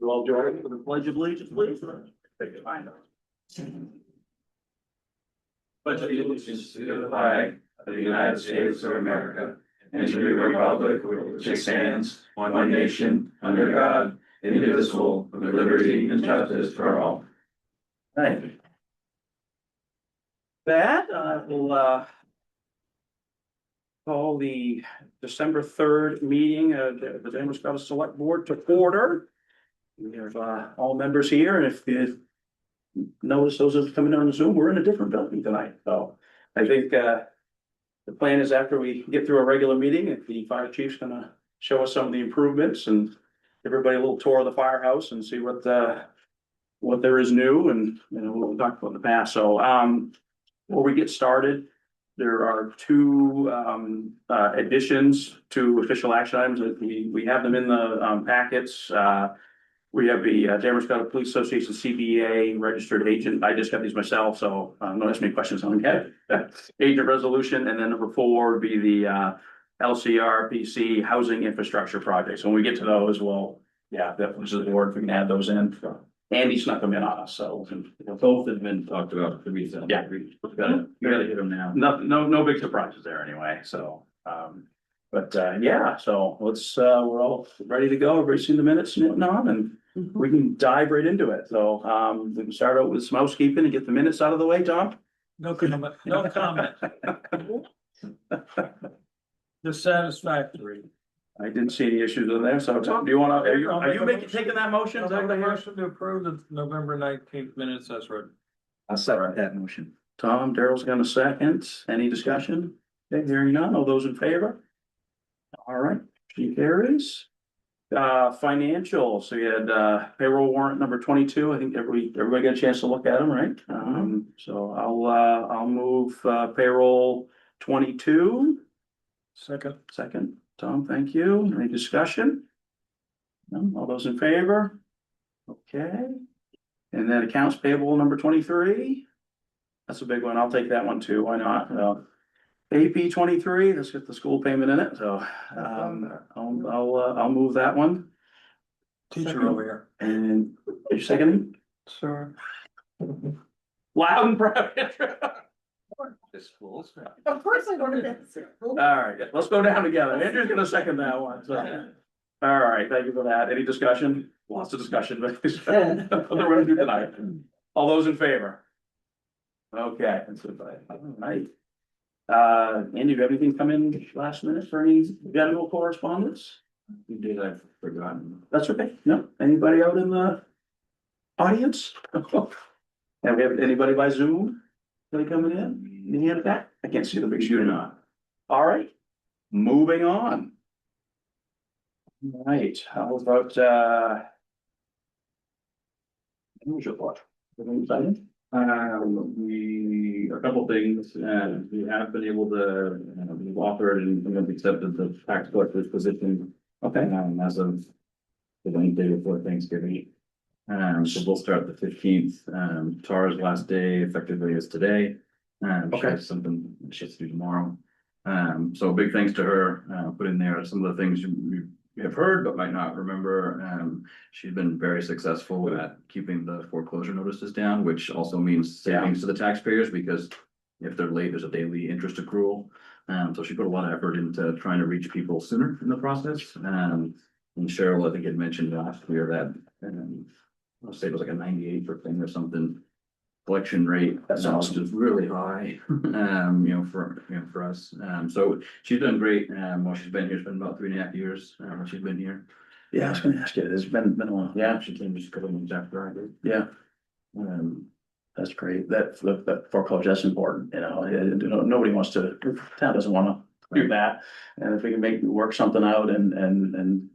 You all join for the pledge of allegiance, please. Take your mind. Pledge allegiance to the flag of the United States of America and to the republic which stands one nation under God, indivisible, with liberty and justice for all. Thank you. That will call the December 3rd meeting of the Damariscotta Select Board to order. We have all members here, and if you notice those that are coming on Zoom, we're in a different building tonight. So I think the plan is after we get through a regular meeting, if the fire chief's gonna show us some of the improvements and give everybody a little tour of the firehouse and see what there is new and, you know, what we talked about in the past. So before we get started, there are two additions to official action items that we have them in the packets. We have the Damariscotta Police Association CBA registered agent. I just got these myself, so don't ask me questions on that. Agent resolution, and then number 4 would be the LCRPC housing infrastructure project. So when we get to those, we'll, that was the board, if we can add those in. Andy snuck them in on us, so Both have been talked about for reason. Yeah. We gotta hit them now. no big surprises there anyway, so so let's we're all ready to go. Everybody's seen the minutes and whatnot, and we can dive right into it. So we can start out with some housekeeping and get the minutes out of the way. Tom? No comment, no comment. Dissatisfactory. I didn't see any issues in there, so Tom, do you wanna, are you taking that motion? Is that what I hear? Motion to approve the November 19th minutes as written. I'll second that motion. Tom, Daryl's gonna second. Any discussion? Okay, hearing none. All those in favor? All right, she carries. Financial, so you had payroll warrant number 22. I think everybody got a chance to look at them, right? So I'll move payroll 22. Second, Tom, thank you. Any discussion? No, all those in favor? Okay. And then accounts payable number 23. That's a big one. I'll take that one too. Why not? AP 23, let's get the school payment in it. So I'll move that one. Teacher over here. And you're seconding? Sir. Loud and proud. This schools. Of course I voted it. All right, let's go down together. Andrew's gonna second that one. So. All right, thank you for that. Any discussion? Lots of discussion, but what we're gonna do tonight. All those in favor? Okay, that's good. All right. Andy, do you have anything come in last minute for any general correspondence? You did, I've forgotten. That's okay. No, anybody out in the audience? And we have anybody by Zoom? Anybody coming in? Any hand back? I can't see the big shooter. not. All right, moving on. All right, how about news report? Anything exciting? A couple things, we have been able to, we've offered and have accepted the tax collector's position. Okay. As of the Wednesday before Thanksgiving. So we'll start the 15th, Tara's last day effectively is today. She Okay. has something she has to do tomorrow. So big thanks to her, put in there some of the things you have heard but might not remember. She's been very successful at keeping the foreclosure notices down, which also means savings to the taxpayers because if they're late, there's a daily interest accrual. So she put a lot of effort into trying to reach people sooner in the process. And Cheryl, I think had mentioned last year that, I'll say it was like a 98% or something collection rate. That's awesome. Which is really high, for us. So she's done great. While she's been here, it's been about 3.5 years, she's been here. Yeah, I was gonna ask you, it's been a while. Yeah, she came just a couple of months after I did. Yeah, Um, that's great. That foreclosure, that's important, nobody wants to, town doesn't wanna do that. And if we can work something out and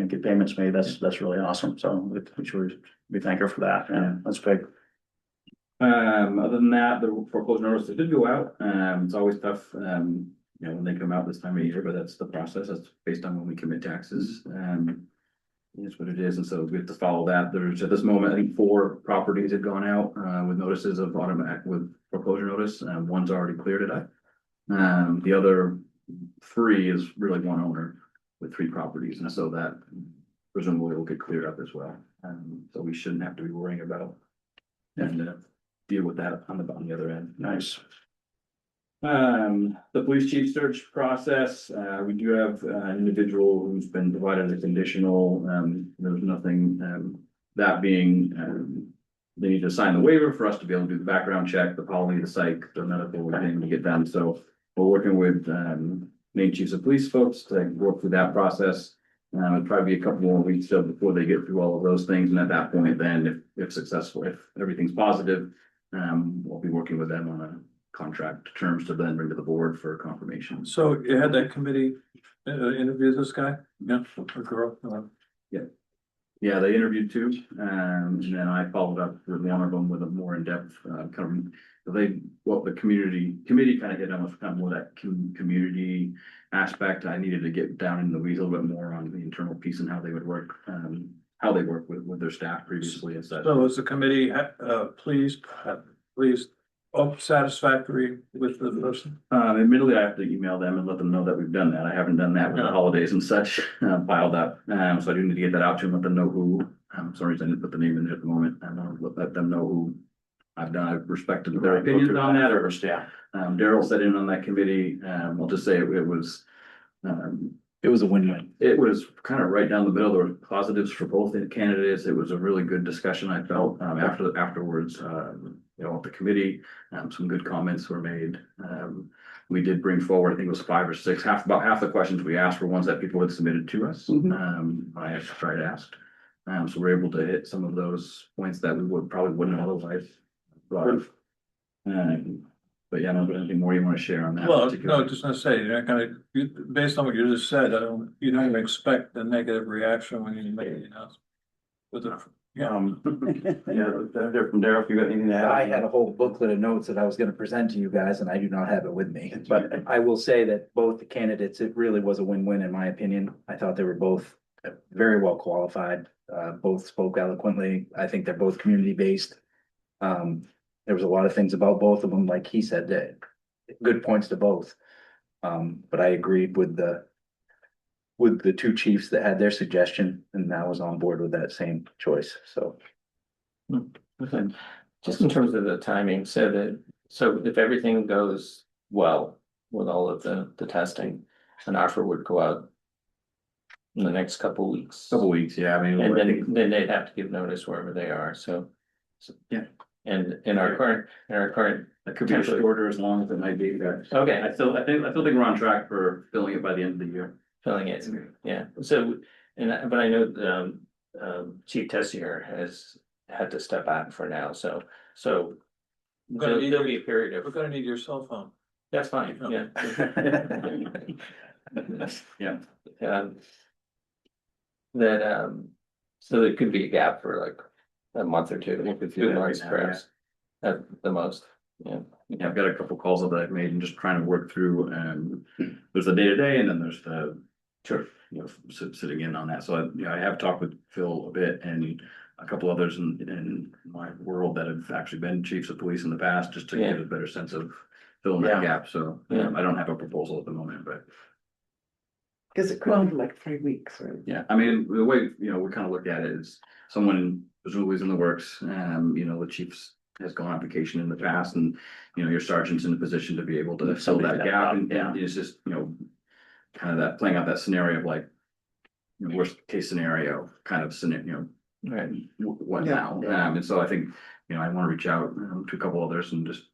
get payments made, that's really awesome. So we should thank her for that. Yeah, that's big. Other than that, the foreclosure notices did go out. It's always tough, when they come out this time of year, but that's the process. That's based on when we commit taxes. It's what it is, and so we have to follow that. There's at this moment, I think 4 properties had gone out with notices of automatic with foreclosure notice. One's already cleared it up. The other 3 is really one owner with 3 properties, and so that presumably will get cleared up as well. So we shouldn't have to be worrying about and deal with that on the other end. Nice. The police chief search process, we do have an individual who's been provided a conditional, there's nothing, that being, they need to sign the waiver for us to be able to do the background check, the poly, the psych, the medical, everything to get done, so we're working with, main chiefs of police folks to work through that process. It'd probably be a couple more weeks still before they get through all of those things, and at that point, then if successful, if everything's positive, we'll be working with them on a contract terms to then bring to the board for confirmation. So you had that committee interview this guy? Yeah, or girl? Yeah, they interviewed two, and then I followed up with one of them with a more in-depth, the committee kind of hit on was kind of more that community aspect. I needed to get down in the weeds a little bit more on the internal piece and how they would work, how they work with their staff previously and such. So was the committee, pleased, satisfactory with the person? Admittedly, I have to email them and let them know that we've done that. I haven't done that with the Yeah. holidays and such, piled up. So I do need to get that out to them, let them know who, for some reason I didn't put the name in there at the moment. I want to let them know who I've done. I've respected their opinions on that, or, First, yeah. Daryl sat in on that committee. I'll just say it was, It was a win-win. it was kind of right down the middle. There were positives for both the candidates. It was a really good discussion, I felt, afterwards, at the committee. Some good comments were made. We did bring forward, I think it was 5 or 6, about half the questions we asked were ones that people had submitted to us. I had tried asked. So we're able to hit some of those points that we probably wouldn't otherwise. But yeah, I don't know if there's anything more you want to share on that. Well, particular- no, just gonna say, you're not gonna, based on what you just said, you don't even expect a negative reaction when you make the announcement. With the, Yeah, they're from Daryl, if you got anything to add? I had a whole booklet of notes that I was gonna present to you guys, and I do not have it with me. But I will say that both the candidates, it really was a win-win in my opinion. I thought they were both very well qualified. Both spoke eloquently. I think they're both community-based. There was a lot of things about both of them, like he said, that good points to both. But I agreed with the two chiefs that had their suggestion, and I was on board with that same choice, so. Okay, just in terms of the timing, so if everything goes well with all of the testing, an offer would go out in the next couple weeks. Couple weeks, yeah, I mean. And I think- then they'd have to give notice wherever they are, so. Yeah. And in our current, That could be shorter as long as it might be, guys. okay, I still think we're on track for filling it by the end of the year. filling it, yeah, so, but I know, Chief Tessier has had to step back for now, so. gonna need There'll be a period we're of, gonna need your cell phone. that's fine, yeah. Yeah, So there could be a gap for like a month or two, We could do 2 that months right now, perhaps, at the most, yeah. yeah, I've got a couple calls that I've made and just trying to work through, there's the day-to-day and then there's the. Sure. Sitting in on that, so I have talked with Phil a bit and a couple others in my world that have actually been chiefs of police in the past, just to get a better sense of filling that gap, so. Yeah. I don't have a proposal at the moment, but. Cause it could be like 3 weeks, right? Yeah, I mean, the way, we kind of look at it is someone presumably is in the works, the chief's has gone on vacation in the past and, your sergeant's in a position to be able to fill Somebody that that gap up, and yeah. it's just, kind of that, playing out that scenario of like, worst case scenario, kind of scenario, Right. what Yeah, now? yeah. And so I think, I want to reach out to a couple others and just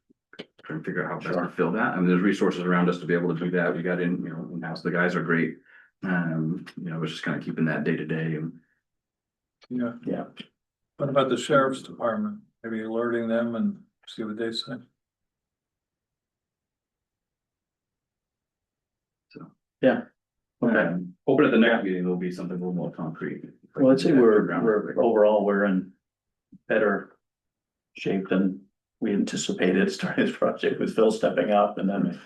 try and figure out how best to fill that. I mean, there's resources around us to be able to do that. We got in-house, the guys are great. It's just kind of keeping that day to day and. Yeah. Yeah. What about the sheriff's department? Maybe alerting them and see what they say? Okay. Hoping at the next meeting, there'll be something a little more concrete. Well, I'd say overall, we're in better shape than we anticipated starting this project with Phil stepping up and then,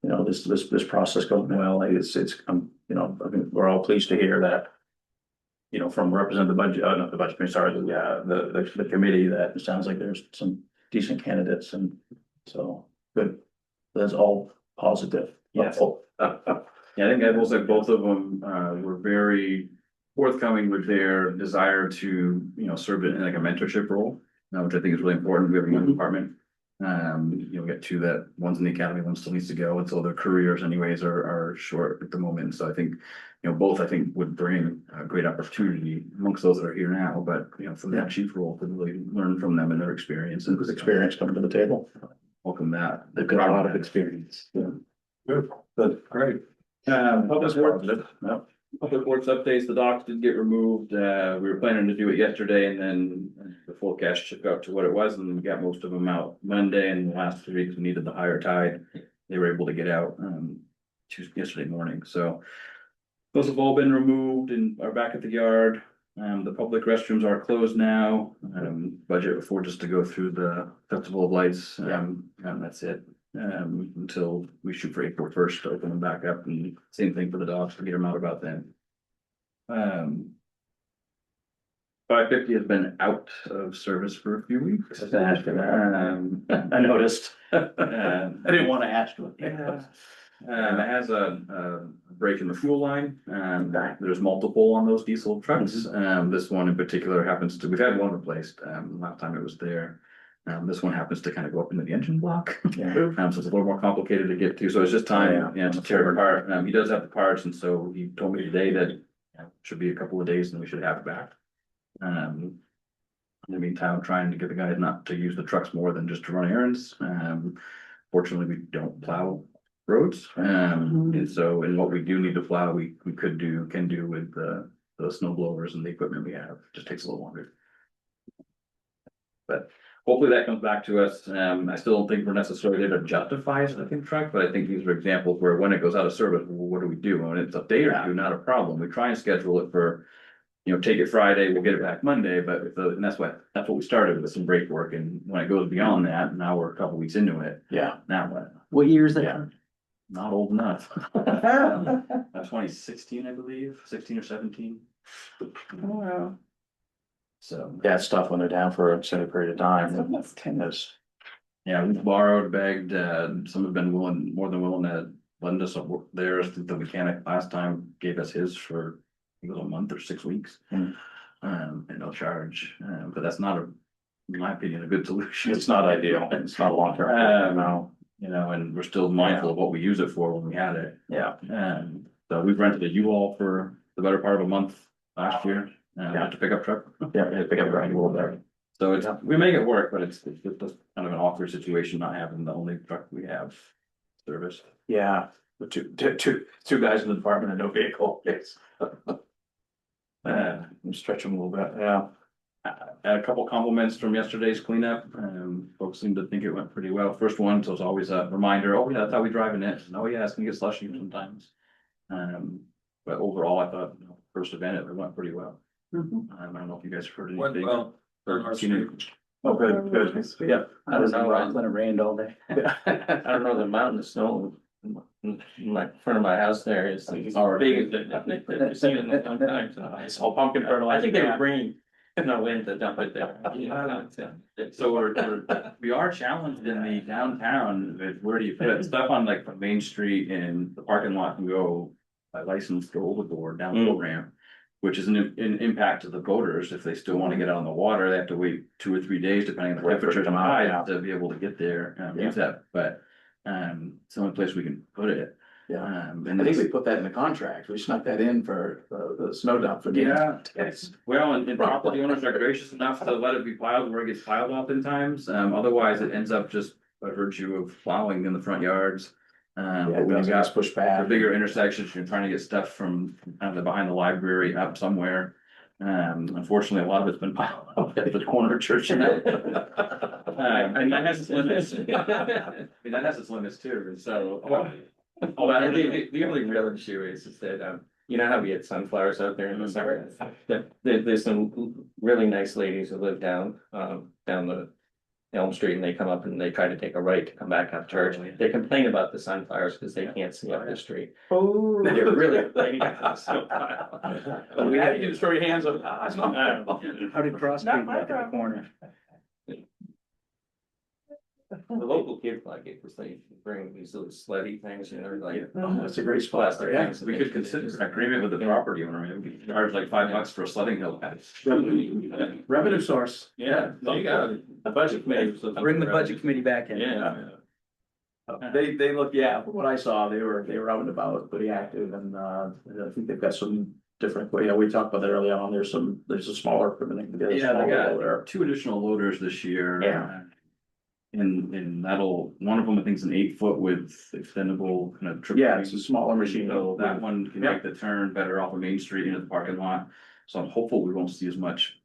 this process going well. It's, I think we're all pleased to hear that, from representative budget, not the budget, committee, sorry, the committee, that it sounds like there's some decent candidates and so good. That's all positive. Yes. Yeah, I think I will say both of them, were very forthcoming with their desire to, serve in like a mentorship role, which I think is really important. We have a young department. Get two that one's in the academy, one still needs to go, and so their careers anyways are short at the moment. So I think, both I think would bring a great opportunity amongst those that are here now, but from that chief role to really learn from them and their experiences. With experience coming to the table. Welcome that. They've got a lot of experience. Good, great. Public works, no. Public works updates, the docks did get removed, we were planning to do it yesterday and then the forecast shook out to what it was and we got most of them out Monday and the last 3 weeks we needed the higher tide. They were able to get out, yesterday morning, so. Those have all been removed and are back at the yard, the public restrooms are closed now, budget before just to go through the festival of lights, and that's it. Until we shoot for April 1st to open them back up and same thing for the dogs to get them out about then. 550 has been out of service for a few weeks. I noticed. I didn't want to ask you. Yeah. It has a break in the fuel line, there's multiple on those diesel trucks, this one in particular happens to, we've had one replaced, last time it was there. This one happens to kind of go up into the engine block, so it's a little more complicated to get to, so it's just time, to tear it apart. He does have the parts, and so he told me today that should be a couple of days and we should have it back. In the meantime, I'm trying to get the guys not to use the trucks more than just to run errands. Fortunately, we don't plow roads, and so, and what we do need to plow, we can do with the snow blowers and the equipment we have, just takes a little longer. But hopefully that comes back to us. I still don't think we're necessarily there to justify a second truck, but I think these are examples where when it goes out of service, well, what do we do? When it's a day or two, not a problem. We try and schedule it for, take it Friday, we'll get it back Monday, but and that's what we started with some brake work. And when it goes beyond that, now we're a couple weeks into it. Yeah. Now what? What year is that? Yeah. Not old enough. 2016, I believe, 16 or 17. Wow. So. Yeah, it's tough when they're down for an extended period of time. That's 10 years. Yeah, we've borrowed, begged, some have been more than willing to lend us theirs. The mechanic last time gave us his for a month or 6 weeks. And no charge, but that's not in my opinion, a good solution. It's not ideal. It's not long term. No. And we're still mindful of what we use it for when we had it. Yeah. So we've rented a U-Haul for the better part of a month last year, to pick up truck. Yeah, pick up a little bit. So it's, we make it work, but it's just kind of an awkward situation not having the only truck we have service. Yeah, the two guys in the department and no vehicle. Yes. Stretch them a little bit, yeah. A couple compliments from yesterday's cleanup. Folks seem to think it went pretty well. First one, so it's always a reminder, oh yeah, that's how we driving it. Oh yeah, it's gonna get slushy sometimes. But overall, I thought, first event, it went pretty well. I don't know if you guys have heard Went anything. well. Or seen it. Oh, good. Yeah. I don't know, when it rained all day. I don't know, the mountain of snow in my front of my house there is Already. big as I've seen it in a long time. So It's all pumpkin fertilizer. I think they were bringing no wind to dump it there. So we are challenged in the downtown with where do you put stuff on like from Main Street and the parking lot can go by license go overboard down the boat ramp. Which is an impact to the boaters. If they still want to get out on the water, they have to wait 2 or 3 days depending on the temperature and tide to be able to get there, use that, but. It's the only place we can put it. Yeah. And I think we put that in the contract. We snuck that in for the snow dump for. Well, and property owners are gracious enough to let it be piled where it gets piled oftentimes. Otherwise it ends up just by virtue of plowing in the front yards. But when you got push the back. bigger intersections, you're trying to get stuff from kind of the behind the library up somewhere. Unfortunately, a lot of it's been piled up at the corner church. And that has its limits. That has its limits too, so. Well, I think the only real issue is that, you know how we had sunflowers out there in the summer? There's some really nice ladies who live down the Elm Street and they come up and they try to take a right to come back up church. They complain about the sunflowers because they can't see up the street. Oh. They're really complaining about the snowpile. We had to throw your hands up. How did Cross Not Creek my look at the problem. corner? The local kids like it, because they bring these little sleddey things, you know, like. Oh, that's a great spot. Plastic Yeah. things. We could consider an agreement with the property owner, maybe we could charge like $5 for a sledding hill. Revenue source. Yeah, there you go. The budget committee. was looking Bring the for budget committee back in. Yeah. They look, yeah, from what I saw, they were out and about, pretty active, and, I think they've got some different, we talked about that early on, there's a smaller equipment. They can get a Yeah, they smaller got loader. 2 additional loaders this year. Yeah. And one of them, I think is an 8-foot with extendable kind of. Yeah, it's a smaller machine. So that one can make the turn better off of Main Street into the parking lot. So I'm hopeful we won't see as much,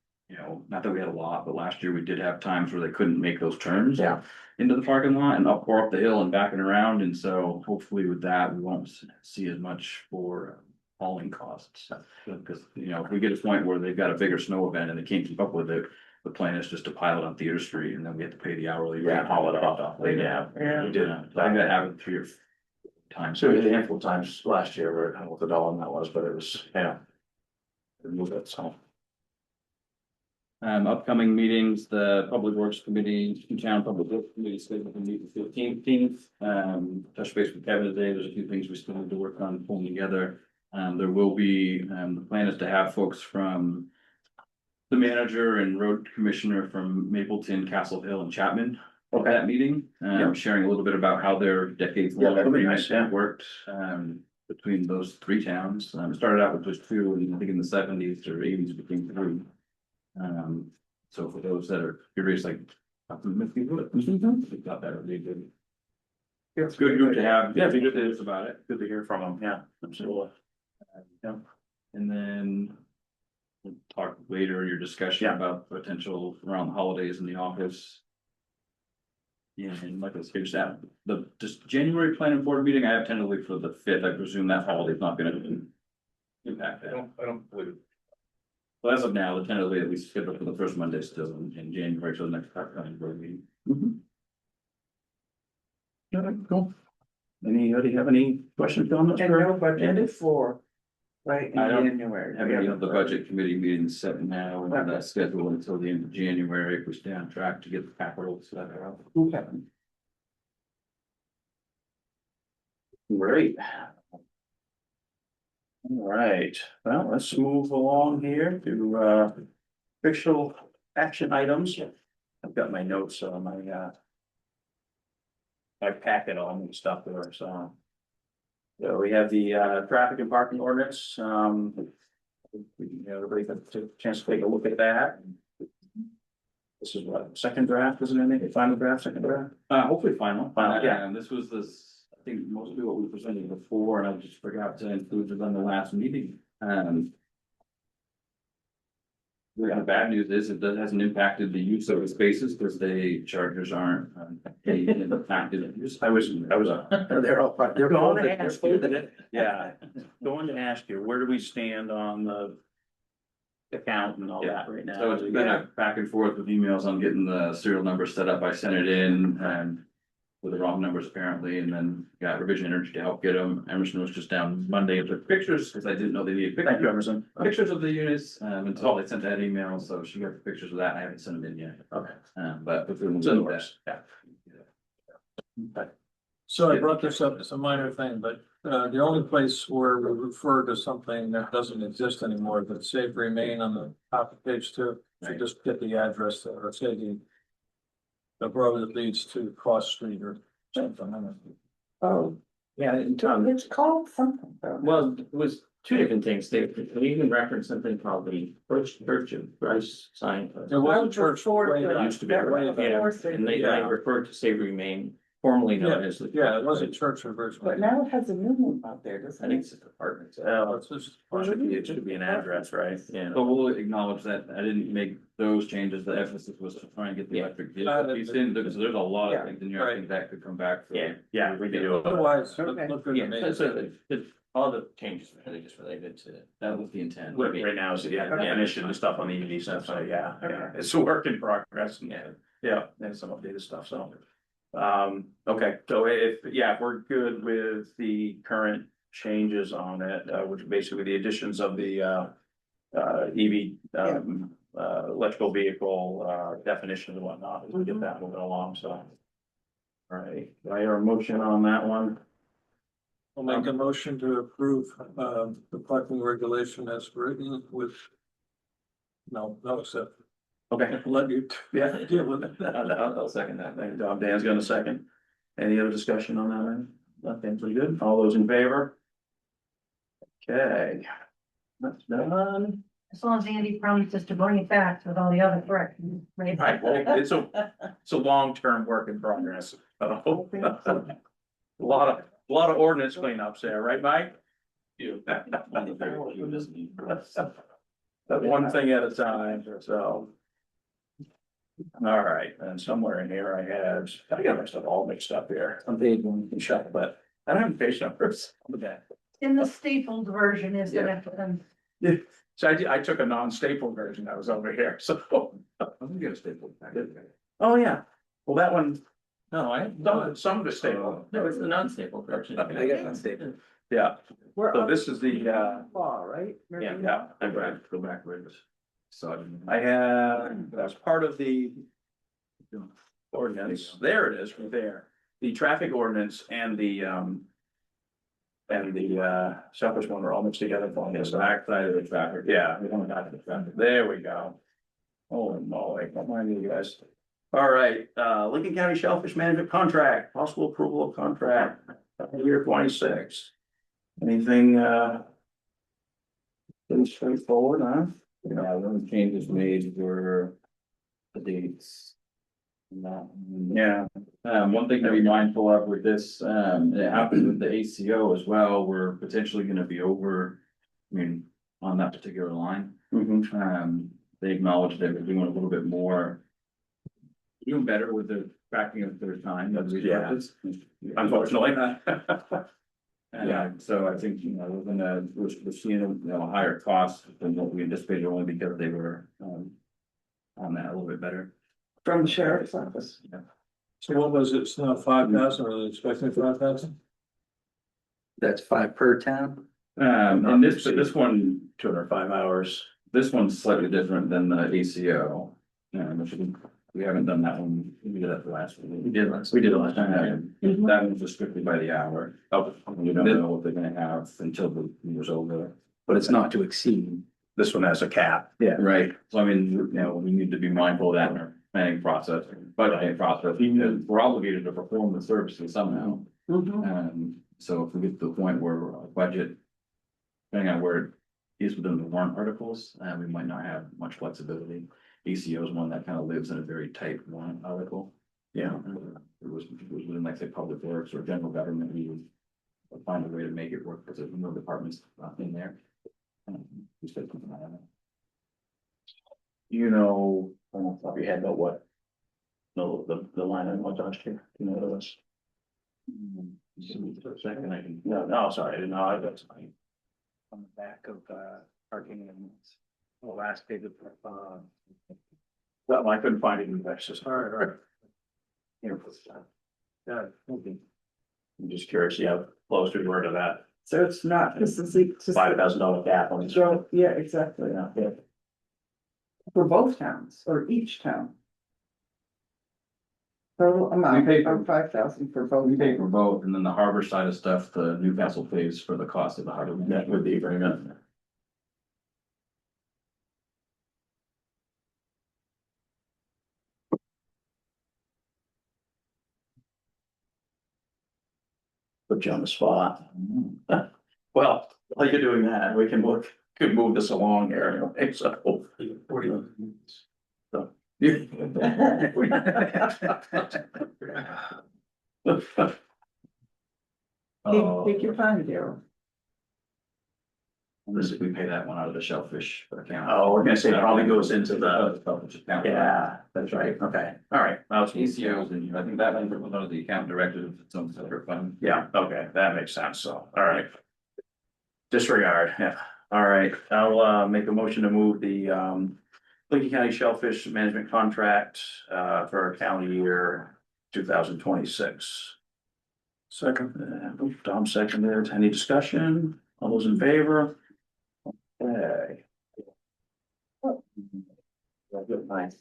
not that we had a lot, but last year we did have times where they couldn't make those turns. Yeah. Into the parking lot and up or up the hill and back and around. And so hopefully with that, we won't see as much for hauling costs. Because, if we get a point where they've got a bigger snow event and they can't keep up with it, the plan is just to pile it on Theater Street and then we have to pay the hourly. rate. Yeah, haul it off. Yeah, we did. I think that happened 3 or 4 times. So we had a handful of times last year where I don't know what the dollar amount was, but it was, yeah. Move it, so. Upcoming meetings, the Public Works Committee, Town Public Works Committee is scheduled to meet the 15th. Touch base with Kevin today. There's a few things we still need to work on pulling together. There will be, the plan is to have folks from the manager and road commissioner from Mapleton, Castle Hill and Chapman at that meeting. Sharing a little bit about how their decades long that'd be agreement nice, yeah. worked, between those 3 towns. It started out with just 2, and I think in the 70s or 80s it became 3. So for those that are curious, like. We've got that really good. It's good group to have. Yeah, Good news about it. Good to hear from them, yeah, absolutely. Yeah. And then. We'll talk later, your discussion Yeah. about potential around the holidays in the office. Yeah, and like I was here, that just January planning board meeting, I have tentatively for the 5th, I presume that holiday's not gonna impact that. I don't believe. Well, as of now, the tentatively at least scheduled for the first Monday still in January, so the next planning board meeting. All right, cool. Anybody have any questions, comments? And for no budget Andy? for, right, in I don't January. Have any of the budget committee meetings set now, and that's scheduled until the end of January, if we stay on track to get the capital set out. Okay. Great. All right, well, let's move along here to official action items. I've got my notes on my packet on and stuff there, so. So we have the traffic and parking ordinance, everybody got a chance to take a look at that. This is what, second draft, isn't it? Final draft, second draft? Hopefully final. Final, yeah. This was I think mostly what we presented before, and I just forgot to include it on the last meeting. The bad news is it hasn't impacted the use of the spaces because the chargers aren't impacted. I was, They're all, they're Going both, to they're ask both you. in it. yeah, going to ask you, where do we stand on the account and all that right now? So it's been a back and forth with emails on getting the serial number set up. I sent it in and with the wrong numbers apparently, and then got Revision Energy to help get them. Emerson was just down Monday and took pictures because I didn't know they needed Thank you, pictures. Emerson. Pictures of the units, until they sent that email, so she got the pictures of that. I haven't sent them in yet. Okay. But we're doing It's in the that. works, yeah. So I brought this up, it's a minor thing, but the only place where we refer to something that doesn't exist anymore, but save remain on the top of page 2. So Right. just get the address there, or say the road that leads to Cross Street or something. I don't know. Oh, Yeah, and Tom, it's called something. though. well, it was 2 different things. They even referenced something called the First Church of Christ sign. There was a church Before way the- back. used to be that way was back. Yeah, before and they Yeah. referred to Save Remain, formerly known as the. Yeah, it was a church originally. But now it has a new one out there, I doesn't think it? it's just apartments. Well, It's just- it should be an address, right? Yeah. So we'll acknowledge that I didn't make those changes. The emphasis was to try and get the electric vehicle piece in, because there's a lot of things in here I think that could come back. for- Yeah. We can do it. Otherwise, Okay. look good to Yeah, me. all the changes were really just related to. That was the intent. Right now, is definition and stuff on the EV stuff, so yeah, it's a work in progress. Yeah, and some updated stuff, so. Okay, so if we're good with the current changes on it, which are basically the additions of the EV, electrical vehicle, definition and whatnot, as we get that moving along, so. All right, do I hear a motion on that one? I'll make a motion to approve, the parking regulation as written with. No, except, Okay, let you yeah. deal with it. I'll second that. Thank you, Tom. Dan's got a second. Any other discussion on that one? Nothing, pretty good. All those in favor? Okay. That's done. As long as Andy promises to bring it back with all the other corrections. Right. Right, well, it's a long-term work in progress. A lot of ordinance cleanups there, right, Mike? You. One thing at a time, so. All right, and somewhere in here I got my stuff all mixed up here. I'm page one, shut, but I don't have page numbers. Okay. In the stapled version is Yeah. the, So I took a non-staple version that was over here, so. I'm gonna get a staple. Oh, yeah. Well, that one, No, some of the staple, no, it's the non-staple version. I got that statement. yeah. We're So up this is the, law, right? yeah, I'm right, go back, right. So I didn't. I have, that's part of the ordinance. There it is, right there. The traffic ordinance and the selfish one are all mixed together for me. Yes, So back side of the traffic. yeah, we don't have the traffic. There we go. Holy moly, don't mind you guys. All right, Lincoln County Shellfish Management Contract, possible approval of contract, year 26. Anything, pretty straightforward, huh? Yeah, the only changes made were the dates. Yeah, One thing to be mindful of with this, it happens with the ACO as well, we're potentially gonna be over. I mean, on that particular line, they acknowledged that we're doing a little bit more. Doing better with the tracking of their time. Yeah. Unfortunately. So I think, we're seeing, a higher cost than what we anticipated, only because they were, on that a little bit better. From the sheriff's office. So what was it? It's not 5,000, or they expecting 5,000? That's 5 per town. And this one, 205 hours. this one's slightly different than the ACO. We haven't done that one, we did that the last one. We did it last time. That one's just strictly by the hour. Oh, You don't know what they're gonna have until the year's over. But it's not to exceed. this one has a cap. Right, so I mean, we need to be mindful of that in our planning process, budgeting process, because we're obligated to perform the services somehow. So if we get to the point where our budget, depending on where it is within the warrant articles, we might not have much flexibility. ACO is one that kind of lives in a very tight warrant article. Yeah. It was within, like, say, public works or general government, we would find a way to make it work, because there's no departments in there. We said something like that. You know, I don't know off your head about what? No, the line item was last year, you know what it was? For a second, I can. No, sorry, I didn't know, that's fine. On the back of parking and the last page of Well, I couldn't find it in there, so sorry, all right. here. Yeah, okay. I'm just curious, yeah, close to word of that So it's not, this is just. $5,000 cap on this. So, yeah, exactly, Yeah. for both towns or each town. Total We amount pay for- of 5,000 for both. We pay for both, and then the harbor side of stuff, the Newcastle pays for the cost of the harbor. That would be very good. Put you on the spot. Well, while you're doing that, we can could move this along here anyway, so. So. Take your time, Daryl. This is, we pay that one out of the shellfish account. Oh, we're gonna say it probably goes into the, Shellfish account. yeah, that's right, okay, all right. That was ACOs, and I think that one was under the account directive, its own separate fund. Yeah, okay, that makes sense, so, all right. Disregard, yeah, all right, I'll make a motion to move the Lincoln County Shellfish Management Contract for county year 2026. Second. Tom seconded, any discussion, all those in favor? Okay. Good, nice.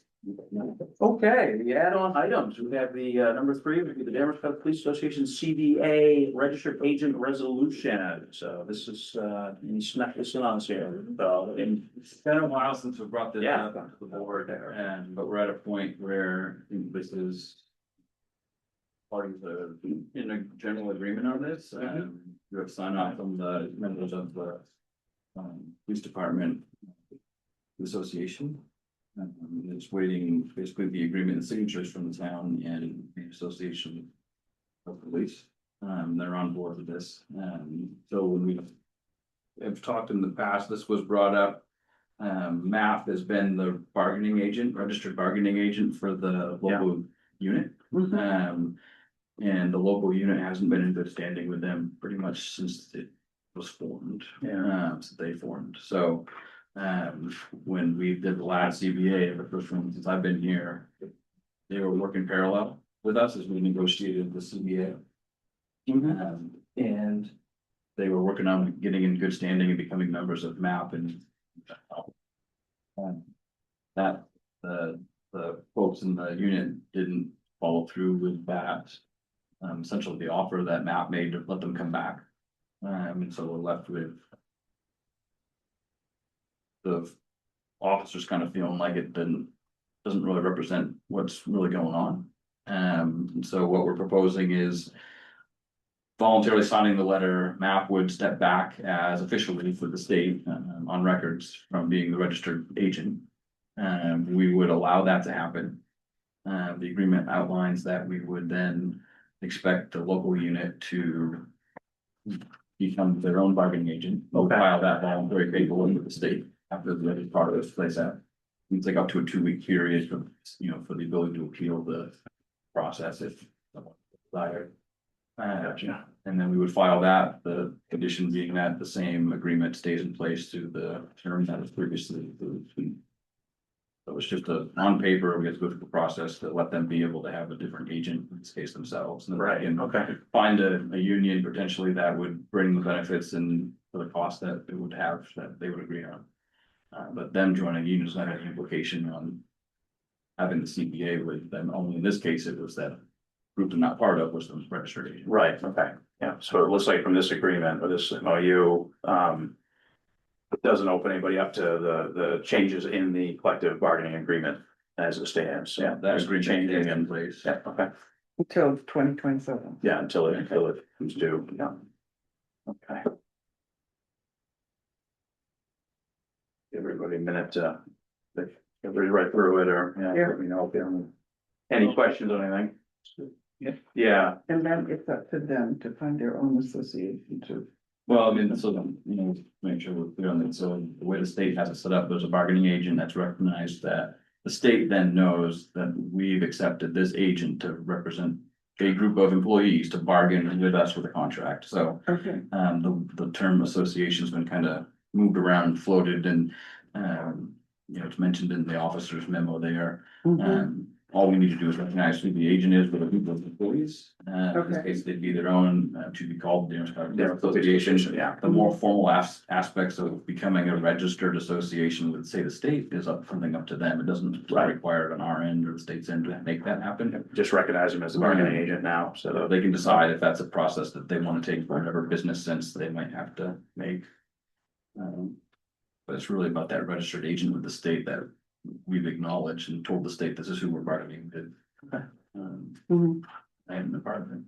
Okay, the add-on items, we have the number three, would be the Damariscotta Police Association CBA Registered Agent Resolution. So this is, you snuck this in on us here, so, and It's been a while since we brought this Yeah. up to the board, and, but we're at a point where I think this is. Parties are in a general agreement on this, and you have sign off from the members of the. Police Department. Association. It's waiting, basically the agreement and signatures from the town and the association. Of police, they're on board with this, so when we. Have talked in the past, this was brought up. MAP has been the bargaining agent, registered bargaining agent for the local unit. And the local unit hasn't been in good standing with them pretty much since it was formed. Since they formed, so. When we did the last CBA, the first one since I've been here. They were working parallel with us as we negotiated the CBA. And they were working on getting in good standing and becoming members of MAP and. That, the folks in the unit didn't follow through with that. Essentially the offer that MAP made to let them come back. And so we're left with. The officers kind of feeling like it doesn't really represent what's really going on. And so what we're proposing is. Voluntarily signing the letter, MAP would step back as officially for the state on records from being the registered agent. We would allow that to happen. The agreement outlines that we would then expect the local unit to. Become their own bargaining agent, they'll file that voluntary paperwork with the state after the other part of this plays out. It's like up to a 2-week period for, for the ability to appeal the process if someone desired. And then we would file that, the condition being that the same agreement stays in place to the term that was previously. So it's just on paper, we have to go through the process to let them be able to have a different agent, in this case themselves. And then they can Okay. find a union potentially that would bring the benefits and for the cost that it would have, that they would agree on. But them joining a union does not have any implication on. Having the CBA with them, only in this case, it was that group they're not part of was the registered agent. Right, okay, yeah, so it looks like from this agreement or this MOU, it doesn't open anybody up to the changes in the collective bargaining agreement as it stands. So That there's agreement changing is in and, place. yeah, okay, Until 2027. yeah, until it comes due, yeah. Okay. Give everybody a minute to, everybody right through it or, Yeah. let me know if there are any questions on anything. Yeah, And then it's up to them to find their own association too. Well, I mean, so, make sure we're clear on that. So the way the state has it set up, there's a bargaining agent that's recognized that. The state then knows that we've accepted this agent to represent a group of employees to bargain with us with a contract. So. Okay. The term association's been kind of moved around and floated and, it's mentioned in the officer's memo there. All we need to do is recognize who the agent is for the group of employees. In this Okay. case, they'd be their own, to be called the Yeah, association. yeah. The more formal aspects of becoming a registered association with, say, the state is something up to them. It doesn't require on our end or the state's end to make that happen. Just recognize him as the bargaining agent now, so. They can decide if that's a process that they want to take for whatever business sense they might have to make. But it's really about that registered agent with the state that we've acknowledged and told the state this is who we're bargaining with. I haven't been part of it.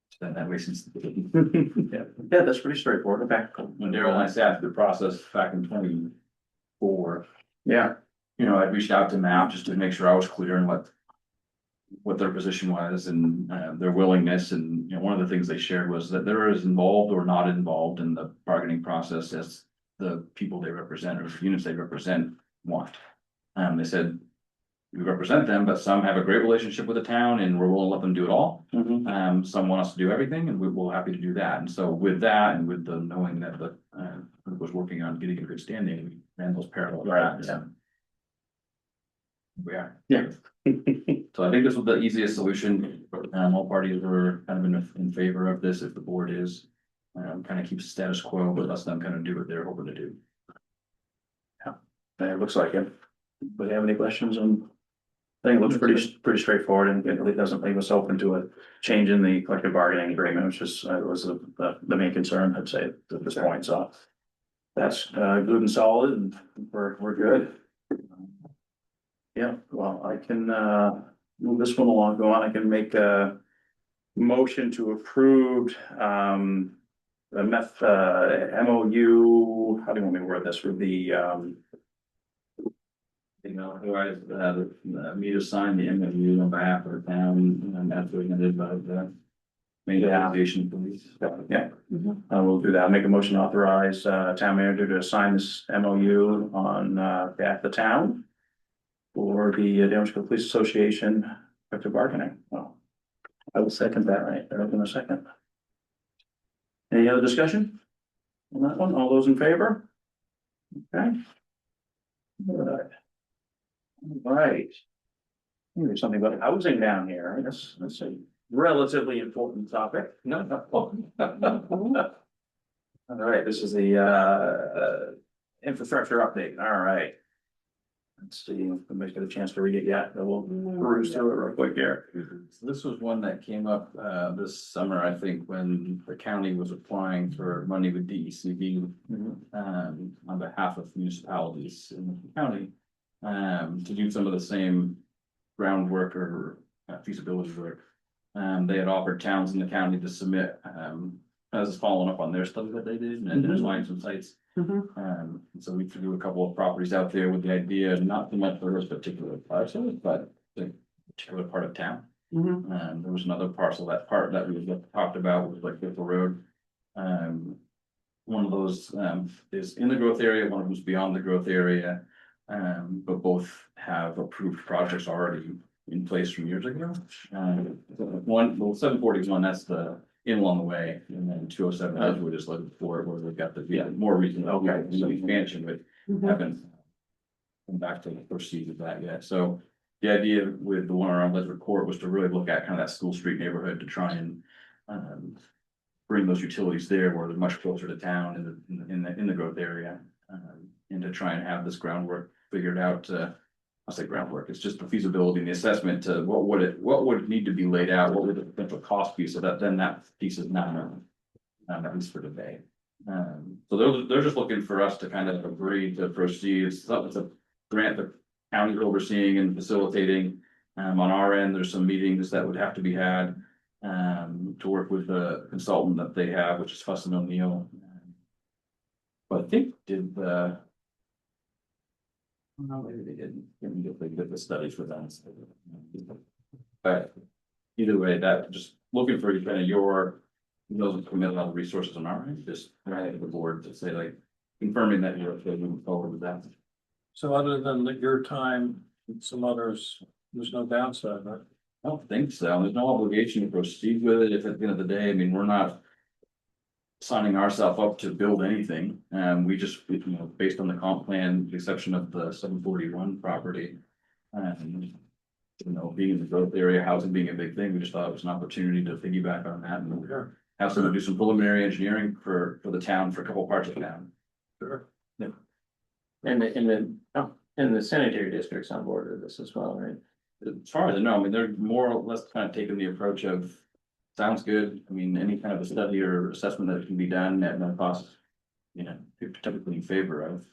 It's been that way since. Yeah, that's pretty straightforward, okay. When Daryl and I sat through the process back in 24. Yeah, I'd reached out to MAP just to make sure I was clear on what their position was and their willingness. And, one of the things they shared was that they're as involved or not involved in the bargaining process as the people they represent or the units they represent want. They said, we represent them, but some have a great relationship with the town and we're willing to let them do it all. Some want us to do everything and we're happy to do that. And so with that and with the knowing that the group was working on getting in good standing, we ran those parallel tracks. yeah. We are. Yeah. So I think this was the easiest solution. All parties were kind of in favor of this if the board is. Kind of keeps the status quo, but lets them kind of do what they're hoping to do. It looks like it. But have any questions on think it looks pretty straightforward and it doesn't leave us open to a change in the collective bargaining agreement, which is, was the main concern, I'd say, at this point, so. That's, good and solid and we're good. Yeah, well, I can, move this one along, go on, I can make a motion to approve, the MOU, how do you want me to word this, with the, You know, otherwise, me to sign the MOU on behalf of the town, and that's what I did by the. Main organization police. yeah, we'll do that, make a motion to authorize, town manager to sign this MOU on, behalf of the town. For the Damariscotta Police Association collective bargaining, well, I will second that, right, there in a second. Any other discussion? On that one, all those in favor? Okay. Good. All right. There's something about housing down here, that's a relatively important topic. No, All right, this is the infrastructure update, all right. Let's see, if anybody's got a chance to read it yet, we'll peruse through it real quick here. So this was one that came up this summer, I think, when the county was applying for money with DECB. On behalf of municipalities in the county. To do some of the same groundwork or feasibility work. They had offered towns in the county to submit, as following up on their study that they did and identifying some sites. So we threw a couple of properties out there with the idea, not so much for this particular parcel, but the particular part of town. There was another parcel, that part that we talked about was like Biffle Road. One of those is in the growth area, one of them's beyond the growth area. But both have approved projects already in place from years ago. One, well, 741, that's the in along the way, and then 207 Edgewood is looking for it, where we've got the more recent, expansion, but haven't come back to proceed with that yet. So the idea with the one around Ledford Court was to really look at kind of that School Street neighborhood to try and bring those utilities there where they're much closer to town in the growth area, and to try and have this groundwork figured out. I say groundwork, it's just the feasibility and the assessment to what would need to be laid out, what would the potential cost be, so that then that piece is not at least for today. So they're just looking for us to kind of agree to proceed. It's a grant the county's overseeing and facilitating. On our end, there's some meetings that would have to be had to work with the consultant that they have, which is Fuss and O'Neill. But I think no, maybe they did the studies for them. But either way, that just looking for kind of your, those commit a lot of resources on our end, just right to the board to say like confirming that you're okay moving forward with that. So other than your time, and some others, there's no downside, right? I don't think so. There's no obligation to proceed with it. If at the end of the day, I mean, we're not signing ourselves up to build anything. We just, based on the comp plan, with the exception of the 741 property. Being in the growth area, housing being a big thing, we just thought it was an opportunity to piggyback on that and have someone do some preliminary engineering for the town, for a couple parts of the town. Sure. Yeah. And the sanitary district's on board with this as well, right? As far as I know, I mean, they're more or less kind of taking the approach of, sounds good, I mean, any kind of a study or assessment that can be done at no cost. Typically in favor of.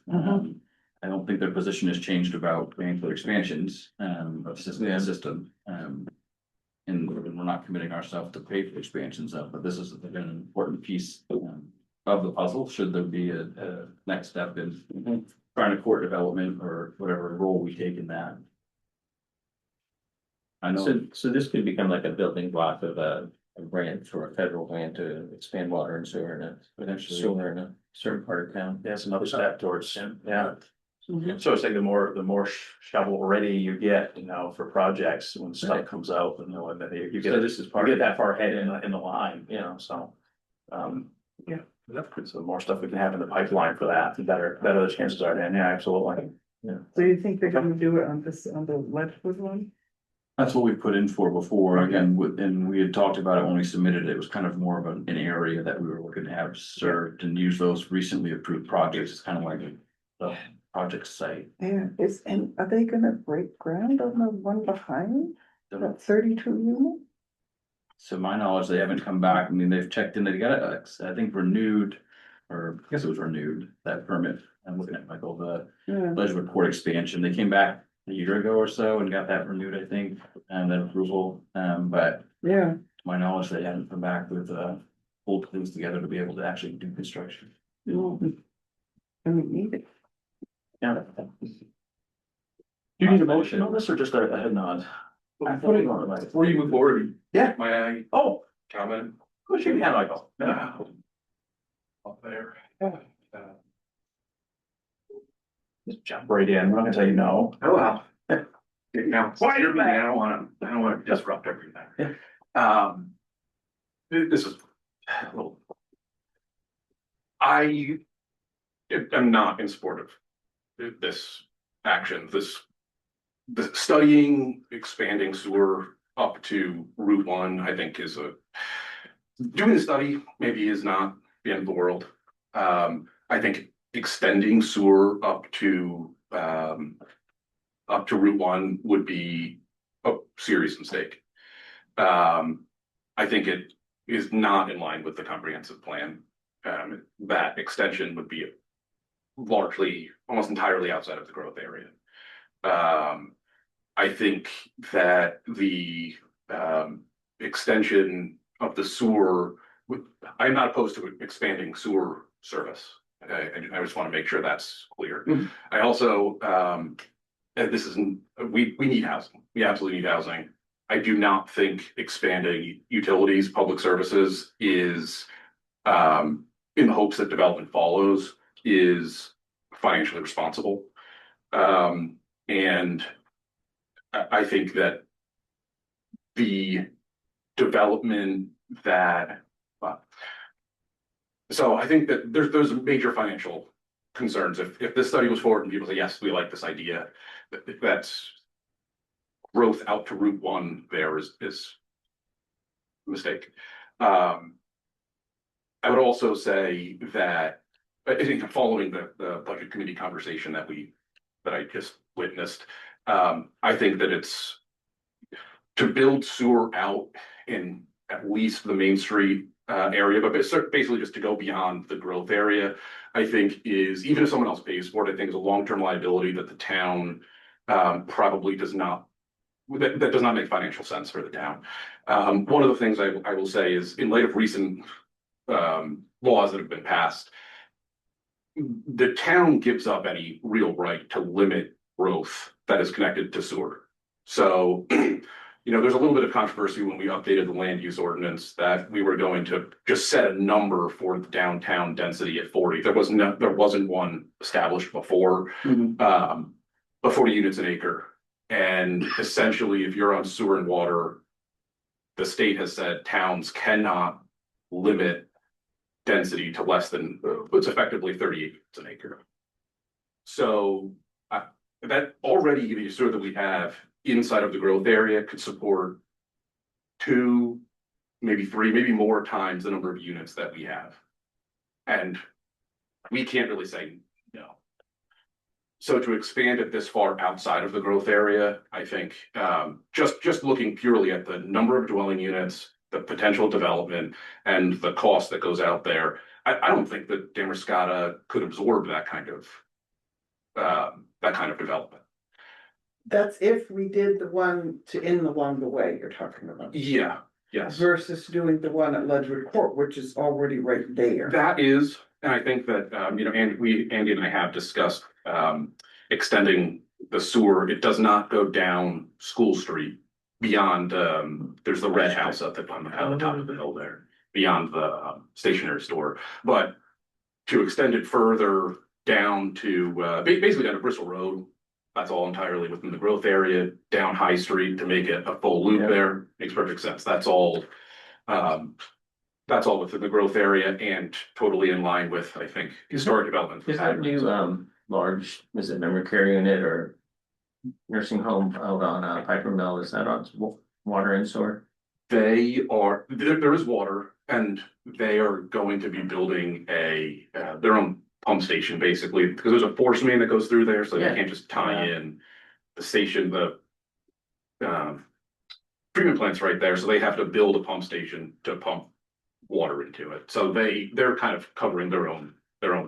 I don't think their position has changed about paying for expansions of system. And we're not committing ourselves to pay for expansions of, but this is an important piece of the puzzle, should there be a next step in trying to court development or whatever role we take in that. I know. So this could become like a building block of a grant for a federal grant to expand water and sewer in a certain part of town. That's another step towards, yeah. So it's like the more shovel ready you get, for projects, when stuff comes out, and then you get, So this is part you of get that far ahead in the line, Yeah. so. Yeah, so the more stuff we can have in the pipeline for that, the better the chances are, then, yeah, absolutely. So you think they're gonna do it on the Ledford one? That's what we put in for before, again, and we had talked about it when we submitted it, it was kind of more of an area that we were looking to have served and use those recently approved projects, it's kind of like project site. Yeah, and are they gonna break ground on the one behind, that 32 unit? So my knowledge, they haven't come back. I mean, they've checked in, they got it, I think renewed, or I guess it was renewed, that permit. I'm looking at Michael, the Yeah, Ledgewood Court expansion. They came back a year ago or so and got that renewed, I think, and then approval. But yeah. to my knowledge, they haven't come back with, pulled things together to be able to actually do construction. Mm. And we need it. Yeah. Do you need a motion on this or just a head nod? Before you move forward. Yeah. May I Oh, comment? go shoot your hand, Michael. Up there. Just jump right in. We're not gonna tell you no. Oh, wow. Now, quieter, man. I don't wanna disrupt everything. This is a little. I am not in support of this action, the studying, expanding sewer up to Route 1, I think doing the study maybe is not the end of the world. I think extending sewer up to Route 1 would be a serious mistake. I think it is not in line with the comprehensive plan. That extension would be largely, almost entirely outside of the growth area. I think that the extension of the sewer, I'm not opposed to expanding sewer service. I just want to make sure that's clear. Mhm. I also, and this isn't, we need housing. We absolutely need housing. I do not think expanding utilities, public services is, in the hopes that development follows, is financially responsible. And I think that the development that, so I think that there's major financial concerns. If this study was forward and people say, yes, we like this idea, that's growth out to Route 1 there is a mistake. I would also say that I think following the budget committee conversation that I just witnessed, I think that it's to build sewer out in at least the Main Street area, but basically just to go beyond the growth area, I think is, even if someone else pays for it, I think is a long-term liability that the town probably does not, that does not make financial sense for the town. One of the things I will say is, in light of recent laws that have been passed, the town gives up any real right to limit growth that is connected to sewer. So, there's a little bit of controversy when we updated the land use ordinance that we were going to just set a number for the downtown density at 40. There wasn't one established before, but 40 units an acre. And essentially, if you're on sewer and water, the state has said towns cannot limit density to less than what's effectively 38 units an acre. So that already the sewer that we have inside of the growth area could support 2, maybe 3, maybe more times the number of units that we have. And we can't really say no. So to expand it this far outside of the growth area, I think just looking purely at the number of dwelling units, the potential development, and the cost that goes out there, I don't think that Damariscotta could absorb that kind of development. That's if we did the one to in along the way you're talking about. Yeah, yes. Versus doing the one at Ledgewood Court, which is already right there. That is, and I think that, Andy and I have discussed, extending the sewer. It does not go down School Street beyond, there's the red house on the top of the hill there, beyond the stationery store. But to extend it further down to, basically down to Bristol Road, that's all entirely within the growth area, down High Street to make it a full loop there, makes perfect sense. That's all within the growth area and totally in line with, I think, historic development. Is that new, large, is it memory care unit or nursing home out on Piper Mill, is that on water and sewer? There is water, and they are going to be building their own pump station basically, because there's a force main that goes through there, so they Yeah. can't just tie in the station, the treatment plant's right there, so they have to build a pump station to pump water into it. So they're kind of covering their own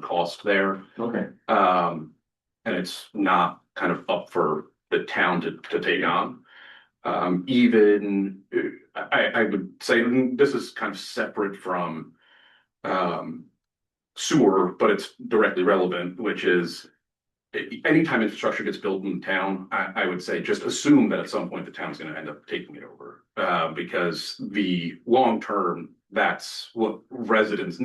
cost there. Okay. And it's not kind of up for the town to take on. Even, I would say this is kind of separate from sewer, but it's directly relevant, which is anytime infrastructure gets built in town, I would say just assume that at some point the town's gonna end up taking it over. Because the long term, that's what residents,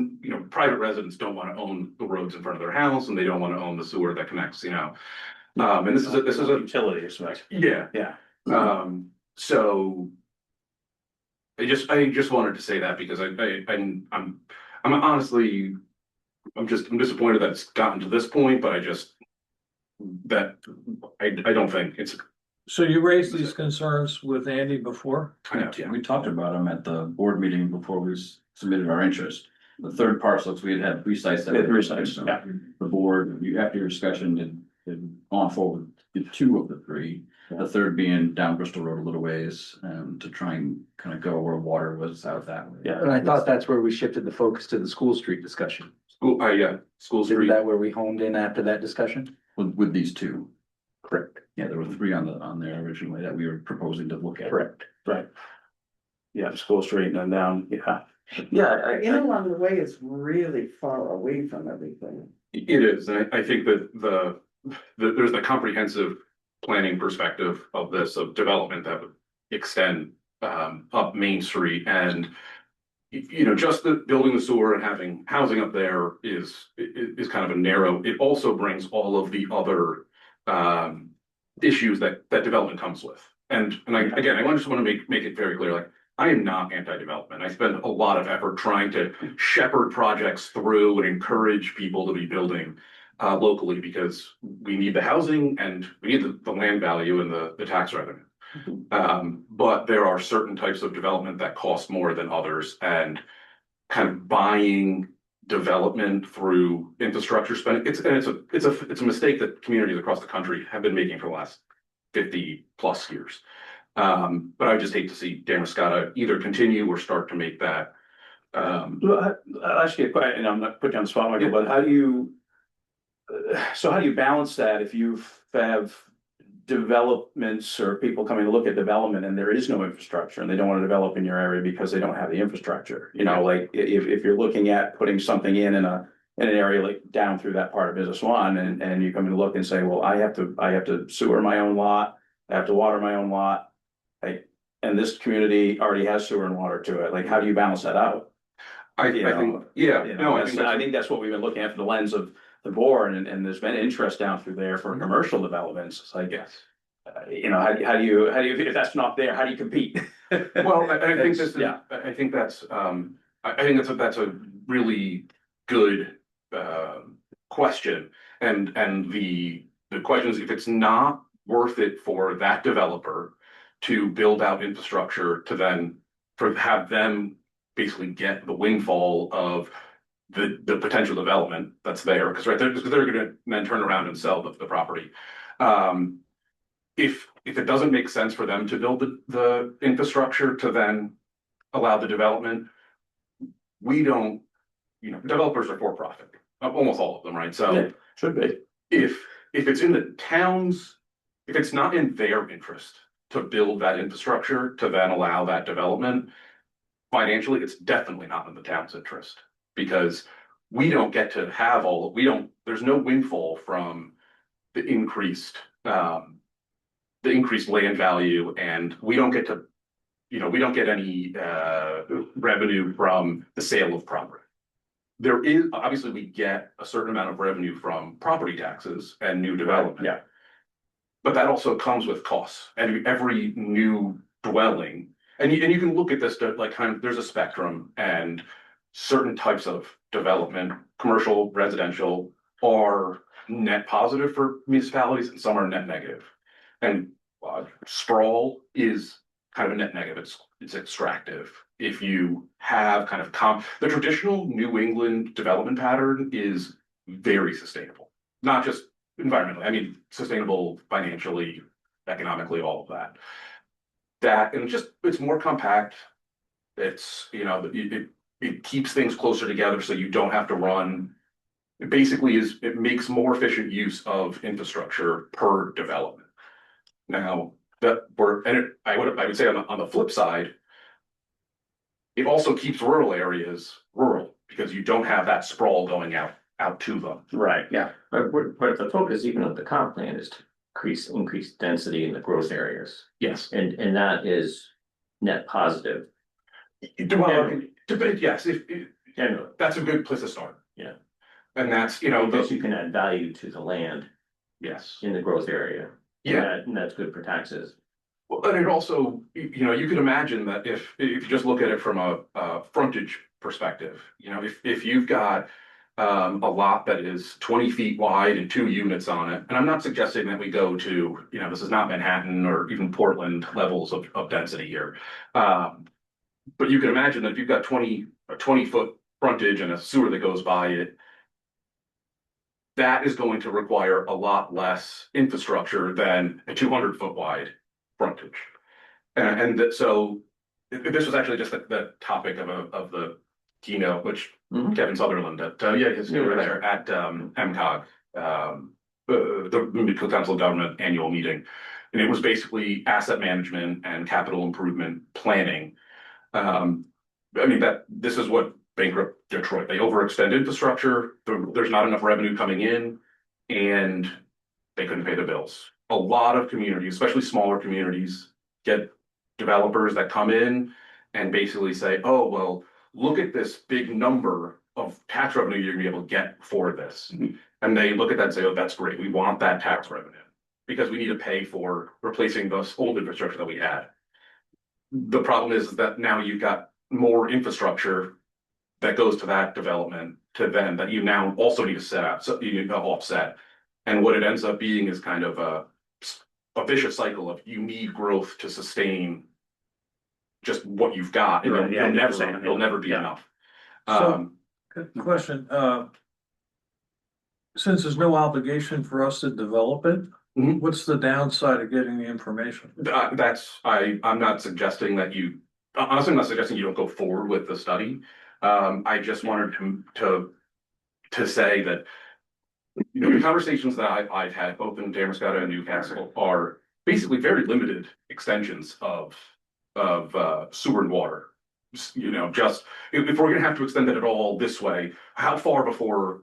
private residents don't want to own the roads in front of their house, and they don't want to own the sewer that connects, and this is a Utilities, right? yeah. Yeah. So I just wanted to say that because I'm honestly, I'm disappointed that it's gotten to this point, but I don't think it's. So you raised these concerns with Andy before? Yeah. We talked about them at the board meeting before we submitted our interest. The third parcels, we had 3 sites that. Yeah, 3 sites, yeah. The board, after your discussion, had gone forward with 2 of the 3. The third being down Bristol Road a little ways, to try and kind of go where water was out that way. Yeah. And I thought that's where we shifted the focus to the School Street discussion. School Isn't Street. that where we homed in after that discussion? With these 2. Correct. Yeah, there were 3 on there originally that we were proposing to look at. Correct. Right. Yeah, School Street and then down, yeah. Yeah, In along the way is really far away from everything. It is, and I think that there's the comprehensive planning perspective of this, of development that would extend up Main Street, and just the building the sewer and having housing up there is kind of a narrow. It also brings all of the other issues that development comes with. And I just want to make it very clear, like, I am not anti-development. I spend a lot of effort trying to shepherd projects through and encourage people to be building locally, because we need the housing and we need the land value and the tax revenue. But there are certain types of development that cost more than others, and kind of buying development through infrastructure spending, it's a mistake that communities across the country have been making for the last 50+ years. But I just hate to see Damariscotta either continue or start to make that. Well, I'll ask you a question, and I'm not putting you on the spot, Michael, but how do you balance that if you have developments or people coming to look at development and there is no infrastructure and they don't want to develop in your area because they don't have the infrastructure? Like if you're looking at putting something in an area like down through that part of Business One, and you come and look and say, well, I have to sewer my own lot, I have to water my own lot. And this community already has sewer and water to it. Like, how do you balance that out? I think, yeah, no, I think that's what we've been looking at from the lens of the board, and there's been interest down through there for commercial developments. It's like, yes. how do you, if that's not there, how do you compete? Well, I think this is, Yeah. I think that's a really good question. And the question is, if it's not worth it for that developer to build out infrastructure to then have them basically get the windfall of the potential development that's there, because they're going to then turn around and sell the property. If it doesn't make sense for them to build the infrastructure to then allow the development, we don't, developers are for profit, almost all of them, right? So Yeah, should be. if it's in the town's, if it's not in their interest to build that infrastructure to then allow that development, financially, it's definitely not in the town's interest, because we don't get to have there's no windfall from the increased land value, and we don't get to, we don't get any revenue from the sale of property. There is, obviously, we get a certain amount of revenue from property taxes and new development. Yeah. But that also comes with costs, and every new dwelling, and you can look at this to like there's a spectrum, and certain types of development, commercial, residential, are net positive for municipalities, and some are net negative. And sprawl is kind of a net negative. It's extractive. If you have kind of the traditional New England development pattern is very sustainable. Not just environmentally, I mean, sustainable financially, economically, all of that. That, and it's more compact. It's, it keeps things closer together so you don't have to run. It basically it makes more efficient use of infrastructure per development. Now, I would say on the flip side, it also keeps rural areas rural because you don't have that sprawl going out to them. Right, yeah, but the focus even of the comp plan is to increase density in the growth areas. Yes. And that is net positive. Well, yes, Generally, that's a good place to start. Yeah. And that's, because you can add value to the land yes. in the growth area. And that's good for taxes. Well, and it also, you can imagine that if you just look at it from a frontage perspective, if you've got a lot that is 20 feet wide and 2 units on it, and I'm not suggesting that we go to, this is not Manhattan or even Portland levels of density here. But you can imagine that if you've got 20-foot frontage and a sewer that goes by it, that is going to require a lot less infrastructure than a 200-foot wide frontage. So this was actually just the topic of the keynote, which Kevin Sutherland you were there at MCOG, the Midco Council of Government annual meeting. And it was basically asset management and capital improvement planning. This is what bankrupt Detroit. They overextend infrastructure. There's not enough revenue coming in, and they couldn't pay the bills. A lot of communities, especially smaller communities, get developers that come in and basically say, "Oh, well, look at this big number of tax revenue you're gonna be able to get for this." And they look at that and say, "Oh, that's great. We want that tax revenue because we need to pay for replacing this old infrastructure that we had." The problem is that now you've got more infrastructure that goes to that development to them that you now also need to set out, so you need to offset. And what it ends up being is kind of a vicious cycle of you need growth to sustain just what you've got, and it'll never be enough. So, good question, since there's no obligation for us to develop it, what's the downside of getting the information? I'm not suggesting that honestly, I'm not suggesting you don't go forward with the study. I just wanted to say that, the conversations that I've had both in Damariscotta and Newcastle are basically very limited extensions of sewer and water. Just if we're gonna have to extend it at all this way, how far before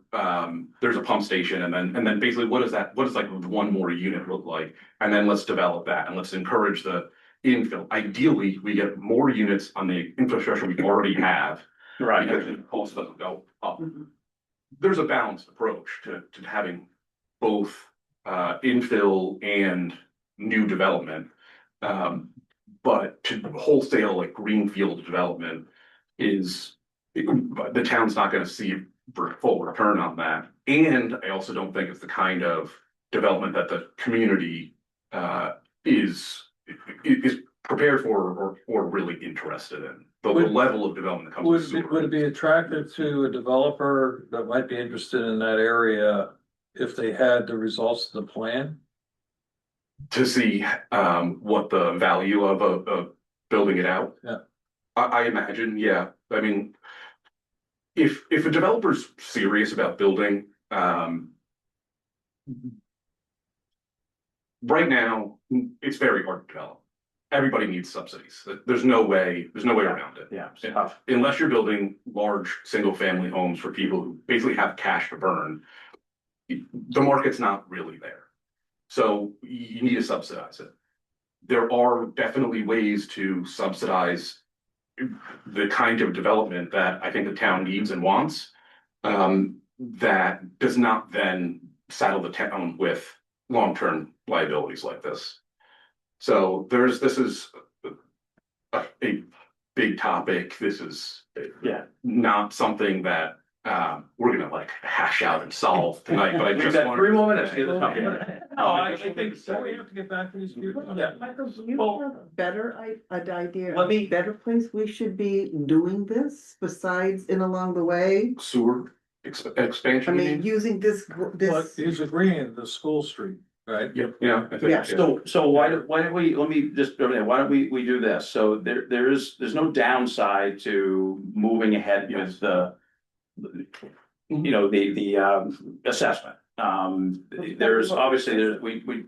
there's a pump station, and then basically what does like one more unit look like, and then let's develop that and let's encourage the infill. Ideally, we get more units on the infrastructure we already have, right? Because the cost doesn't go up. There's a balanced approach to having both infill and new development. But to wholesale like greenfield development the town's not going to see full return on that. And I also don't think it's the kind of development that the community is prepared for or really interested in. The level of development that comes with sewer. Would it be attractive to a developer that might be interested in that area if they had the results of the plan? To see what the value of building it out. Yeah. I imagine, yeah. I mean, if a developer's serious about building, right now, it's very hard to develop. Everybody needs subsidies. There's no way around it. Yeah, it's tough. Unless you're building large single-family homes for people who basically have cash to burn, the market's not really there. So you need to subsidize it. There are definitely ways to subsidize the kind of development that I think the town needs and wants, that does not then saddle the town with long-term liabilities like this. So this is a big topic. This is not something that we're gonna like hash out and solve tonight, but I just want 3 more minutes. I think so. We have to get back to these people. Michael, do you have a better idea? Let me- Better place we should be doing this besides in along the way? sewer I Expansion, you mean, mean? using this, Well, this, he's agreeing the school street, right? Yep, yeah. I think, Yeah. So why don't we, let me just, why don't we do this? So there's no downside to moving ahead with the assessment. There's obviously,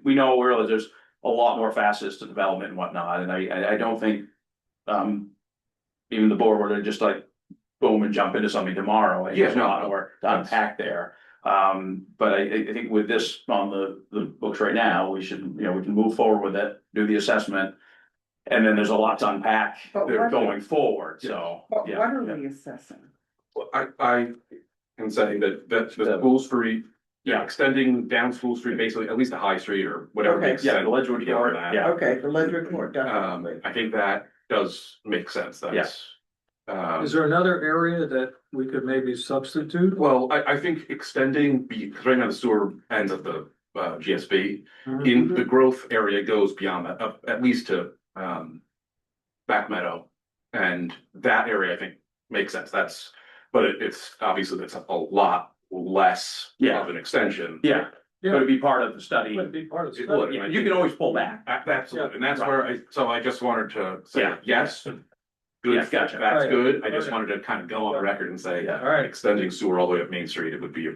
we know where there's a lot more facets to development and whatnot, and I don't think even the board were to just like boom and jump into something tomorrow. I think There's a lot more to unpack there. But I think with this on the books right now, we should, we can move forward with it, do the assessment. And then there's a lot to unpack But there what- going forward, so. but yeah, what are yeah. we assessing? Well, I am saying that the School Street, Yeah. extending down School Street, basically, at least the High Street or whatever Okay. makes Yeah, sense. the Ledgewood beyond Court, that. yeah. Okay, the ledger report, definitely. I think that does make sense, that's. Is there another area that we could maybe substitute? Well, I think extending, because right now the sewer ends at the GSB, Mhm. in the growth area goes beyond that, up at least to Back Meadow. And that area, I think, makes sense, but it's obviously, that's a lot less Yeah. of an extension. Yeah, but it'd be part of the study. Would be part of the It would, study. yeah. You can always pull back. Absolutely, and that's where I just wanted to say, Yeah. yes. Good, Yeah, gotcha. that's Right. good, I just Okay. wanted to kind of go on the record and say, All right. extending sewer all the way up Main Street, it would be a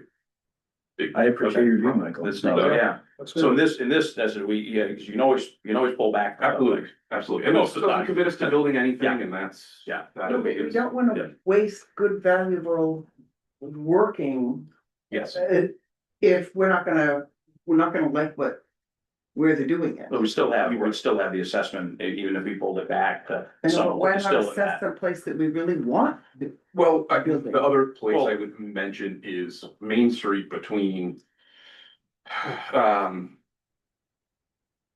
big. I appreciate your view, Michael. That's no, yeah. That's So good. in this, that's it, because you can always pull back. Absolutely, absolutely, and Most of the doesn't time. commit us to building anything, Yeah. and that's. Yeah. that No, but we is- don't wanna waste good valuable working. Yes, If we're not gonna like where they're doing it. But we still have the assessment, even if we pulled it back to. And some, why it's not still in assess that. the place that we really want? well, Building. the other place Well- I would mention is Main Street between. Um.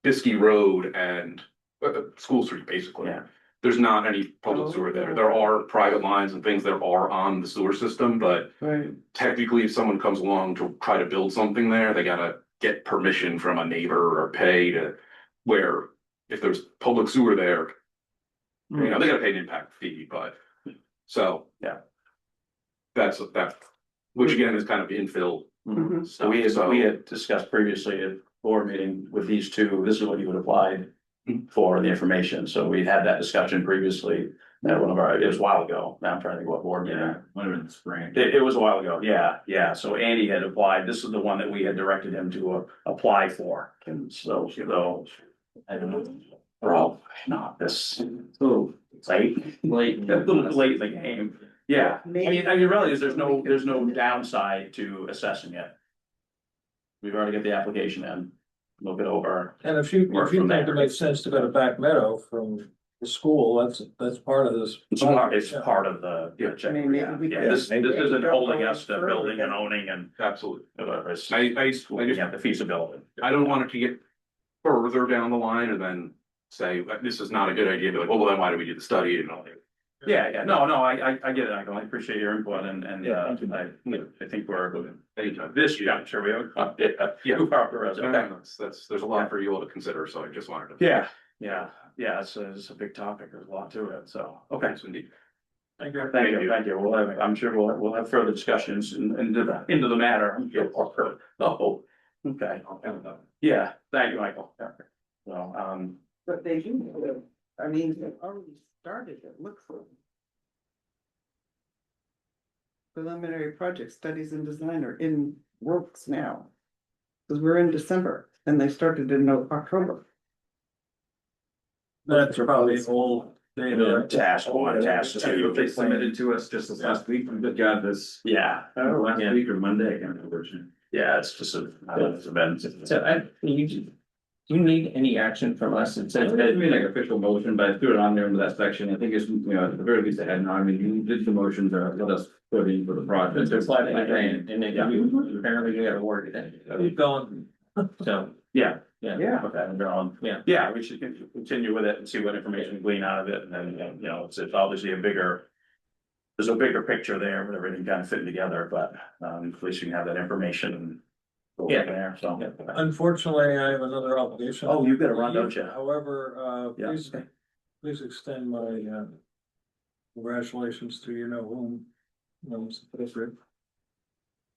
Biskey Road and School Street, basically. Yeah. There's not any public Oh. sewer there, there are private lines and things that are on the sewer system, but. Right. Technically, if someone comes along to try to build something there, they gotta get permission from a neighbor or pay to. Where if there's public sewer there, they gotta pay an impact fee, but, so. Yeah. That's that, which again is kind of infill Mhm. So stuff, we had discussed previously at board meeting with these two, this is what you would apply Mhm. for the information, so we had that discussion previously. At one of our, it was a while ago, now I'm trying to think what board meeting. Whatever in the spring. It was a while ago, yeah, so Andy had applied, this is the one that we had directed him to apply for, and so, I don't know. Bro, not this, little late, a little late in the game, yeah, I mean, really, there's no downside to assessing it. We've already got the application in, look it over. And if you Work think from it there. makes sense to go to Back Meadow from the school, that's part of this. It's part of the. I mean, maybe we Yeah, could- this maybe isn't go holding further us to building and owning and, absolutely. it's I looking at the feasibility. I don't want it to get further down the line and then say, this is not a good idea, be like, well, then why do we do the study and all that? Yeah, no, I get it, I appreciate your input and, Yeah. I think we're, Anytime. this juncture, we have. Yeah. Okay. There's a lot for you all to consider, so I just wanted to. Yeah, it's a big topic, there's a lot to it, so, okay. Yes, indeed. Thank you. Thank you, I'm sure we'll have further discussions into the matter. Oh, okay, yeah, thank you, Michael. So, But they do, I mean, they've already started, it looks like. Preliminary project studies and design are in works now. Cause we're in December and they started in October. That's probably all data. task one, task two. They submitted to us just this last week, we got this Yeah, last week or Monday, I can't remember. yeah, it's just it's been. So do you need any action from us? It So says it doesn't mean like official motion, but I threw it on there into that section, I think it's, at the very least, I had, no, I mean, you did the motion to let us put in for the project. It's like anything, and then you apparently you gotta work it in. Keep going. So, Yeah, Yeah. okay, I'm going, yeah. yeah, we should continue with it and see what information we glean out of it, and then, it's obviously there's a bigger picture there, with everything kind of fitting together, but, at least you can have that information and. Go Yeah. from there, so. Unfortunately, I have another obligation. Oh, you've got to run, don't you? However, Yeah. please extend my, congratulations to whom. It's appropriate.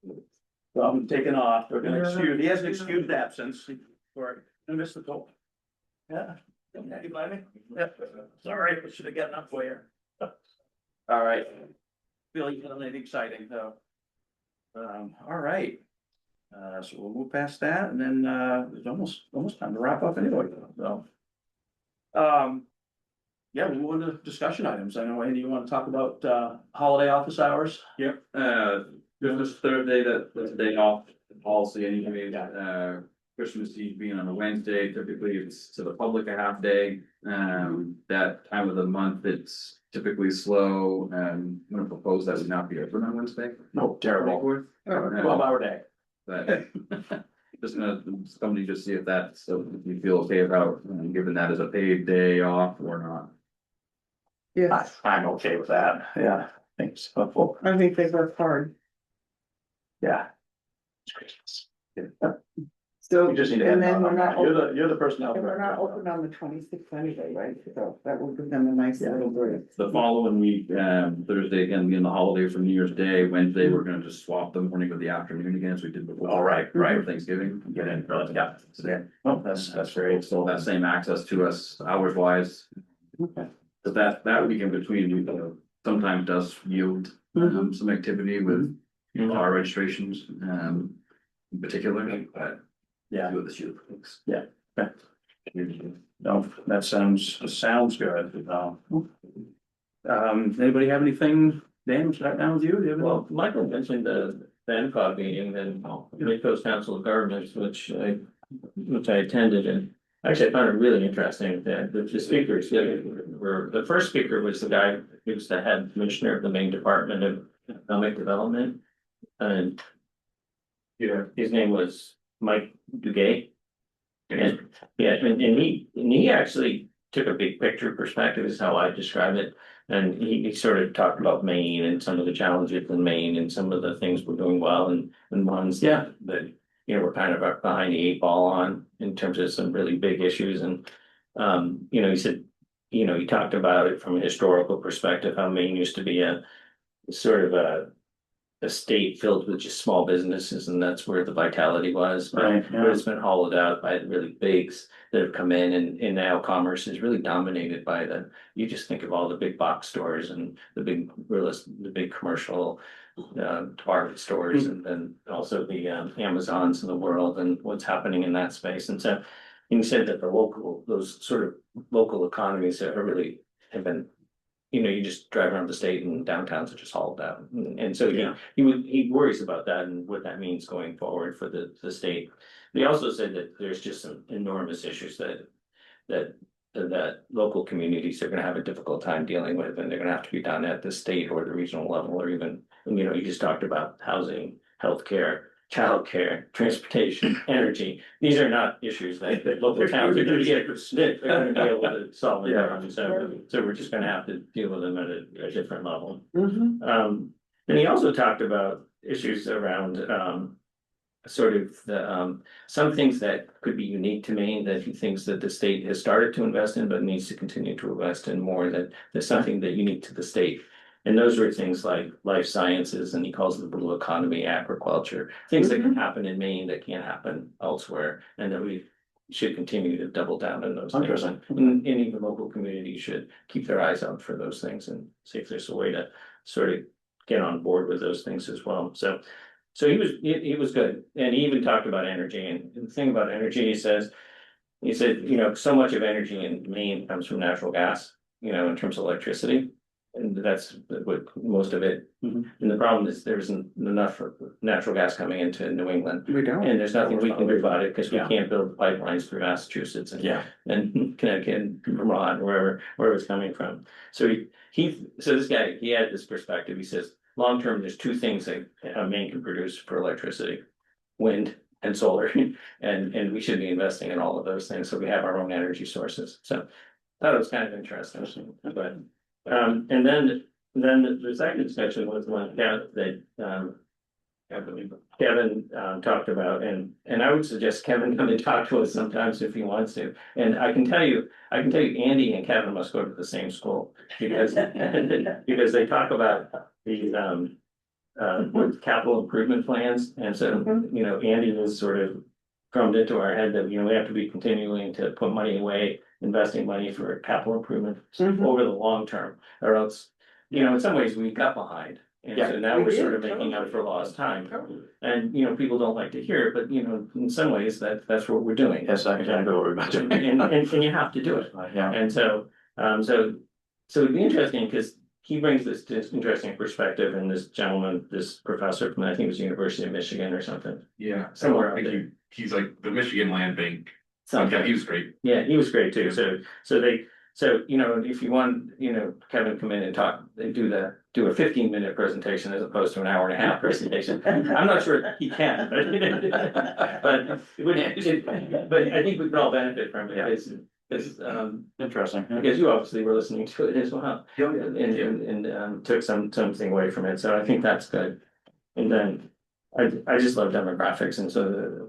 So I'm taking off, we're gonna excuse, he has an excused absence for, I missed the call. Yeah. Yeah, you mind me? Yeah, sorry, I should have gotten up for you. All right. Billy, you got anything exciting though? All right. So we'll move past that and then, it's almost time to wrap up anyway, so. Yeah, we move on to discussion items. I know, Andy, you want to talk about, holiday office hours? Yep, this Thursday, that's a day off, policy anyway, Christmas Eve being on a Wednesday, typically it's to the public a half day. That time of the month, it's typically slow, I'm gonna propose that we not be open on Wednesday. No, terrible. 24th. 12-hour day. But just gonna, somebody just see if that's, so if you feel okay about, giving that as a paid day off or not. Yes, I'm okay with that. Yeah, thanks. Helpful. I think they work hard. Yeah. It's Christmas. So, You just need to. and then we're not, You're the person out and we're not there. open on the 26th anyway, right? So that will give them a nice little break. The following week, Thursday again, being the holiday for New Year's Day, Wednesday, we're gonna just swap the morning with the afternoon again, as we did before. All right, right. For Thanksgiving. Get in early, yeah. Oh, that's great. Still have same access to us hours wise, Okay. but that week in between, sometimes does yield some activity with our registrations, in particular, but. Yeah. Do this year, thanks. No, that sounds good. Anybody have anything, Dan, start down with you? Do you have any- Well, Michael mentioned the NCOG meeting and Midcoast Council of Governments, which I attended, and actually I found it really interesting that the speakers were, the first speaker was the guy who was the head commissioner of the Maine Department of Economic Development. And his name was Mike Duguay. And yeah, and he actually took a big picture perspective is how I describe it. And he sort of talked about Maine and some of the challenges in Maine and some of the things we're doing well and ones that we're kind of behind the eight ball on in terms of some really big issues. And he said, he talked about it from a historical perspective, how Maine used to be a sort of a state filled with just small businesses, and that's where the vitality was. Right, But yeah. it's been hollowed out by the really bigs that have come in, and now commerce is really dominated by you just think of all the big box stores and the big commercial department stores, and then also the Amazons of the world and what's happening in that space. And so he said that those sort of local economies have been, you just drive around the state and downtowns are just hauled out. And so he worries about that and what that means going forward for the state. He also said that there's just some enormous issues that local communities are gonna have a difficult time dealing with, and they're gonna have to be done at the state or the regional level, or even, you just talked about housing, healthcare, childcare, transportation, energy. These are not issues that local towns are gonna get, they're gonna be able to solve it their own. So we're just gonna have to deal with them at a different level. And he also talked about issues around sort of some things that could be unique to Maine, that he thinks that the state has started to invest in but needs to continue to invest in more, that there's something that unique to the state. And those were things like life sciences, and he calls it the blue economy, agriculture, things that can happen in Maine that can't happen elsewhere, and that we should continue to double down on those things. Interesting. And even local communities should keep their eyes out for those things and see if there's a way to sort of get on board with those things as well. So he was good, and he even talked about energy. And the thing about energy, he said, so much of energy in Maine comes from natural gas, in terms of electricity. And that's what most of it. And the problem is there isn't enough natural gas coming into New England. We don't. And there's nothing we can do about it because we can't build pipelines through Massachusetts and Connecticut and Vermont, wherever it's coming from. So so this guy, he had this perspective. He says, long term, there's two things that Maine can produce for electricity: wind and solar. And we should be investing in all of those things so we have our own energy sources. So I thought it was kind of interesting. But and then the second discussion was one that Kevin talked about, and I would suggest Kevin come and talk to us sometimes if he wants to. And I can tell you, Andy and Kevin must go to the same school because they talk about these with capital improvement plans, and so, you know, Andy was sort of drummed into our head that, you know, we have to be continuing to put money away, investing money for capital improvement Mhm. over the long term, or else, you know, in some ways we got behind. And so now We we're sort of did, making up for lost time, Totally. and, you know, people don't like to hear it, but, you know, in some ways that's what we're doing. Yes, I exactly what we're about to. And you have to do it. Yeah. And so, so it'd be interesting, because he brings this interesting perspective, and this gentleman, this professor from, I think it was University of Michigan or something. Yeah, Somewhere so I out think there. he's like the Michigan Land Bank. Something. Yeah, he was great. Yeah, he was great too. So, you know, if you want, you know, Kevin come in and talk, they do a 15-minute presentation as opposed to an hour and a half presentation. I'm not sure he can, but I think we could all benefit from it. It's, Interesting. because you obviously were listening to it as well. And took something away from it, so I think that's good. And then, I just love demographics, and so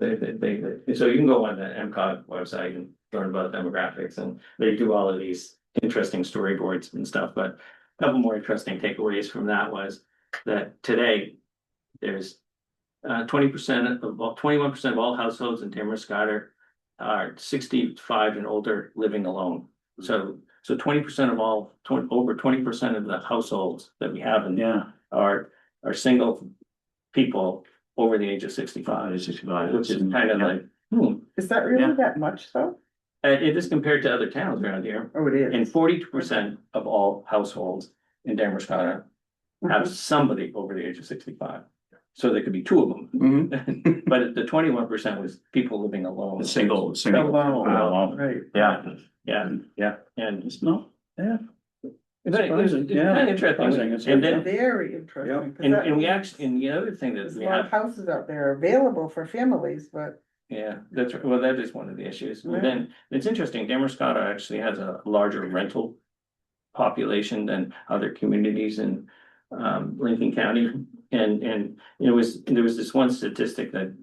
so you can go on the MCOG website and learn about demographics, and they do all of these interesting storyboards and stuff, but a couple more interesting takeaways from that was that today, there's 20% of all, 21% of all households in Damariscotta are 65 and older living alone. So 20% of all, over 20% of the households that we have in Yeah. are single people over the age of 65, which is kind of like, Is that really Yeah. that much though? it is compared to other towns around here. Oh, it is. And 42% of all households in Damariscotta have Mhm. somebody over the age of 65. So there could be two of them, Mm-hmm. but the 21% was people living alone. Single. Wow, right. Yeah. Yeah, and it's No, yeah. it's kind of Surprising, interesting, it's and then, Very interesting. 'cause and that we means actually, and the other thing that There's we a lot of have, houses out there available for families, but yeah, that's, well, that is one of the issues. And Right. then, it's interesting, Damariscotta actually has a larger rental population than other communities in Lincoln County. And there was this one statistic that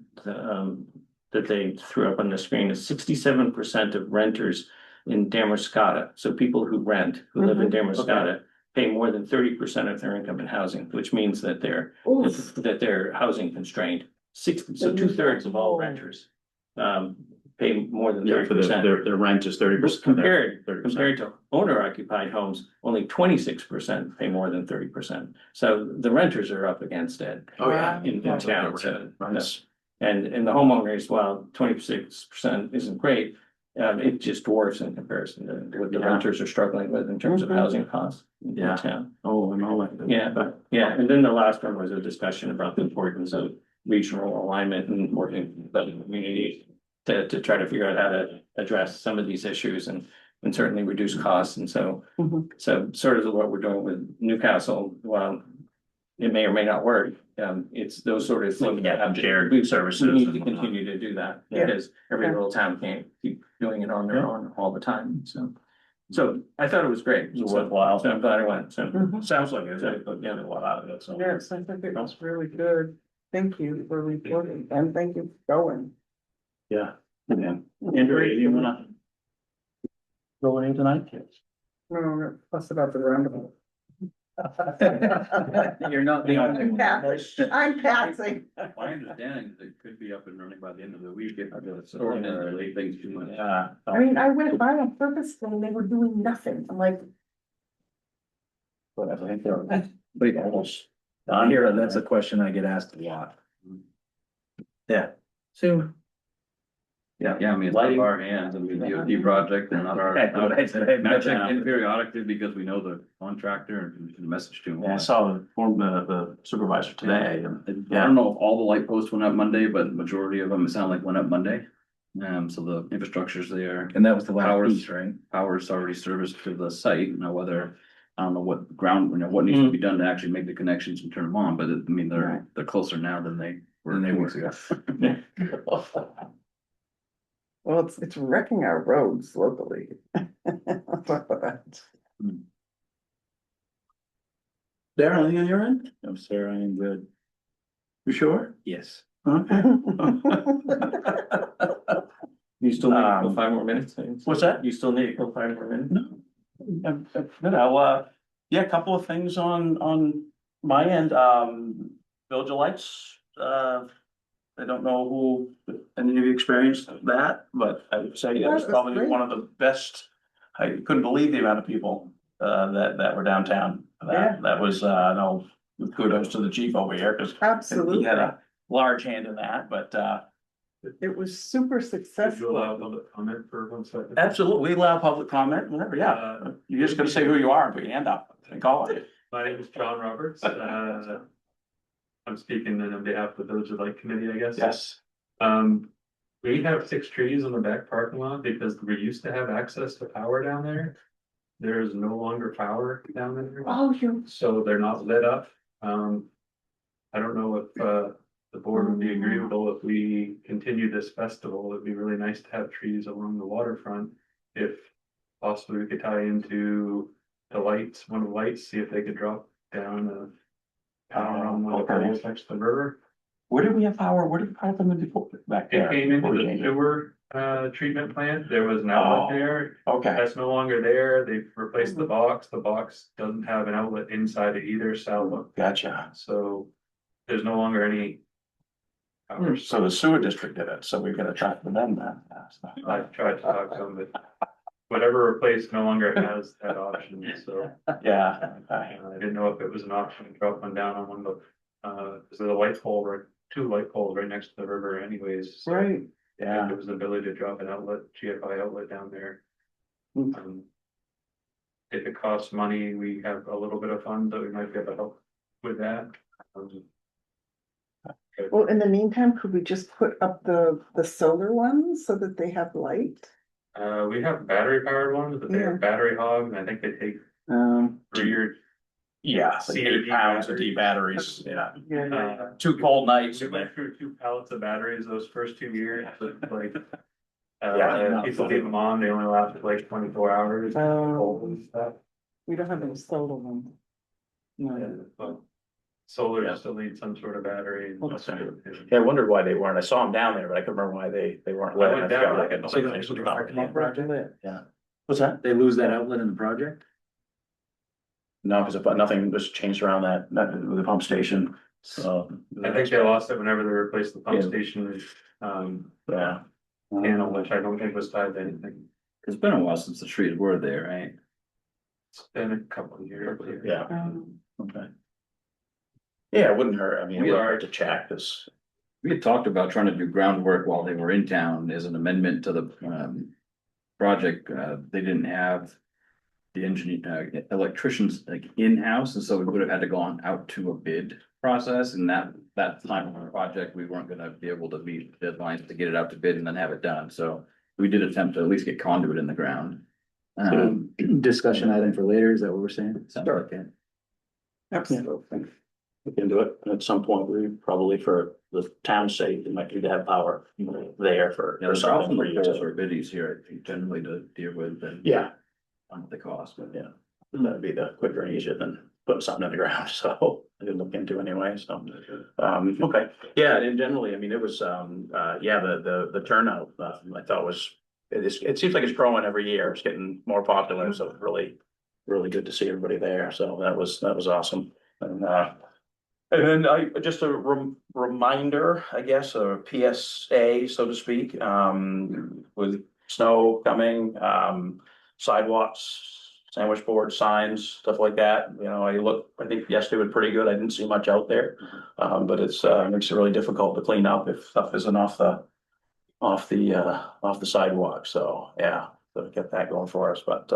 that they threw up on the screen, is 67% of renters in Damariscotta, so people who rent, who live in Damariscotta, pay more than 30% of their income in housing, which means that oof, they're housing constrained. So 2/3 of all renters pay more than Yeah, for 30%. their rent is 30%. Compared to owner occupied homes, only 26% pay more than 30%. So the renters are up against it. Oh, yeah. In town, so, Rents. and the homeowners, while 26% isn't great, it just dwarfs in comparison to what the Yeah. renters are struggling with in terms of Mhm. housing costs in Yeah. town. Oh, and all that. Yeah, and then the last one was a discussion about the importance of regional alignment and working with other communities to try to figure out how to address some of these issues and certainly reduce costs. And so, Mhm. so sort of what we're doing with Newcastle, well, it may or may not work. It's those sort of things that have to. Shared services. We need to continue to do that, Yeah. because every Yeah. little town can't keep doing it on their own all the time, so I thought it was great. It was worthwhile. So I'm glad I went, so. Mhm. Sounds like it's a lot out of it, so. Yes, I think it was really good. Thank you for reporting and thank you for going. Yeah. Yeah. Andrew, you wanna go in tonight? No, plus about the roundabout. You're not the only I'm one. passing. I'm passing. My understanding is it could be up and running by the end of the week if it's Or late things too much. Yeah. I mean, I went by on purpose and they were doing nothing. I'm like, But I think they're almost I done. hear that's a question I get asked a lot. Yeah, soon. Yeah, I mean, it's out of our hands, I mean, DOT project, they're not our. That's what I said. And I check in periodically because we know the contractor and can message to him. Yeah, I saw the supervisor today. I don't know if all the light posts went up Monday, but the majority of them, it sounded like went up Monday. So the infrastructure's there, And that was the last Hours. piece, right? power's already serviced to the site, now whether. I don't know what ground, what needs to be done to actually make the connections and turn them on, but I mean, they're closer now than they were Than they 2 were. weeks ago. well, it's wrecking our roads locally. Darren, anything on your end? No, sir, I am good. You sure? Yes. Okay. You still need to go 5 more minutes? What's that? You still need to go 5 more minutes? No. Yeah, a couple of things on my end. Village of Lights, I don't know who, any of you experienced that, but I would say it was That's probably great. one of the best. I couldn't believe the amount of people, that were downtown. Yeah. That was, no, kudos to the chief over here, cause he Absolutely. had a large hand in that, but, It was super successful. public comment for 1 second? absolutely, we allow public comment, whatever, yeah. You just gotta say who you are and put your hand up and call it. My name is John Roberts. I'm speaking on behalf of the Village of Light Committee, I guess. Yes. We have 6 trees on the back parking lot because we used to have access to power down there. There is no longer power down there. Oh, you. So they're not lit up. I don't know if, the board would be agreeable if we continue this festival. It'd be really nice to have trees along the waterfront. If possibly we could tie into the lights, one of the lights, see if they could drop down the power on one of the Okay. poles next to the river. Where did we have power? Where did power come in before, back It there? came into Before we the changed it? sewer, treatment plant. There was an Oh. outlet there. Okay, That's no longer there. They've replaced the box. The box doesn't have an outlet inside it either, gotcha. so there's no longer any power. So the sewer district did it, so we've got to track with them then. I tried to talk to them, but whatever replaced no longer has that option, so. Yeah, okay. I didn't know if it was an option to drop one down on one of the, cause there's a light pole, right, 2 light poles right next to the river anyways. so Right. Yeah, There was an ability to drop an outlet, GFI outlet down there. Hmm. If it costs money, we have a little bit of fund that we might be able to help with that. Well, in the meantime, could we just put up the solar ones so that they have light? We have battery powered ones, but they Yeah. have battery hog, and I think they take um, 3 or yeah, like C or 8 D pounds of D batteries. batteries, yeah. Uh, 2 cold nights. We went through 2 pallets of batteries those first 2 years, but like. Yeah. People leave them on, they only last like 24 hours. Oh. Cold and stuff. We don't have any solar ones. No. Yeah, but solar still needs some sort of battery. and- Okay. Yeah, I wondered why they weren't. I saw them down there, but I couldn't remember why they weren't lit. I went down, I forgot like, they a got couple power. days Project. Yeah. What's that? They lose that outlet in the project? No, because nothing was changed around that, the pump station, so. I think they lost it whenever they replaced the pump Yeah. station, Yeah. panel, which I don't think was tied to anything. It's been a while since the trees were there, right? It's been a couple of years. Yeah. Um, Okay. Yeah, it wouldn't hurt. I mean, it We wouldn't are- hurt to check this. We had talked about trying to do groundwork while they were in town as an amendment to the project. They didn't have the engineer, electricians like in-house, and so we would have had to go on out to a bid process, and that time of the project, we weren't gonna be able to meet deadlines to get it out to bid and then have it done, so we did attempt to at least get conduit in the ground. Discussion item for later, is that what we're saying? Sounds like it. Absolutely. We can do it at some point. We probably, for the town's sake, we might need to have power there for. Yeah, there's often something for the you poles to- or biddies here, I think, generally to deal with and. Yeah, On the cost, but yeah. That'd be the quicker and easier than putting something in the ground, so I didn't look into anyway, so. Okay, yeah, and generally, I mean, it was, yeah, the turnout, I thought was, it seems like it's growing every year. It's getting more popular, so it's really good to see everybody there. So that was awesome. And then just a reminder, I guess, a PSA, so to speak, with snow coming, sidewalks, sandwich board signs, stuff like that. You know, I think yesterday was pretty good. I didn't see much out there. But it's, makes it really difficult to clean up if stuff isn't off the sidewalk. So, yeah, so get that going for us. But,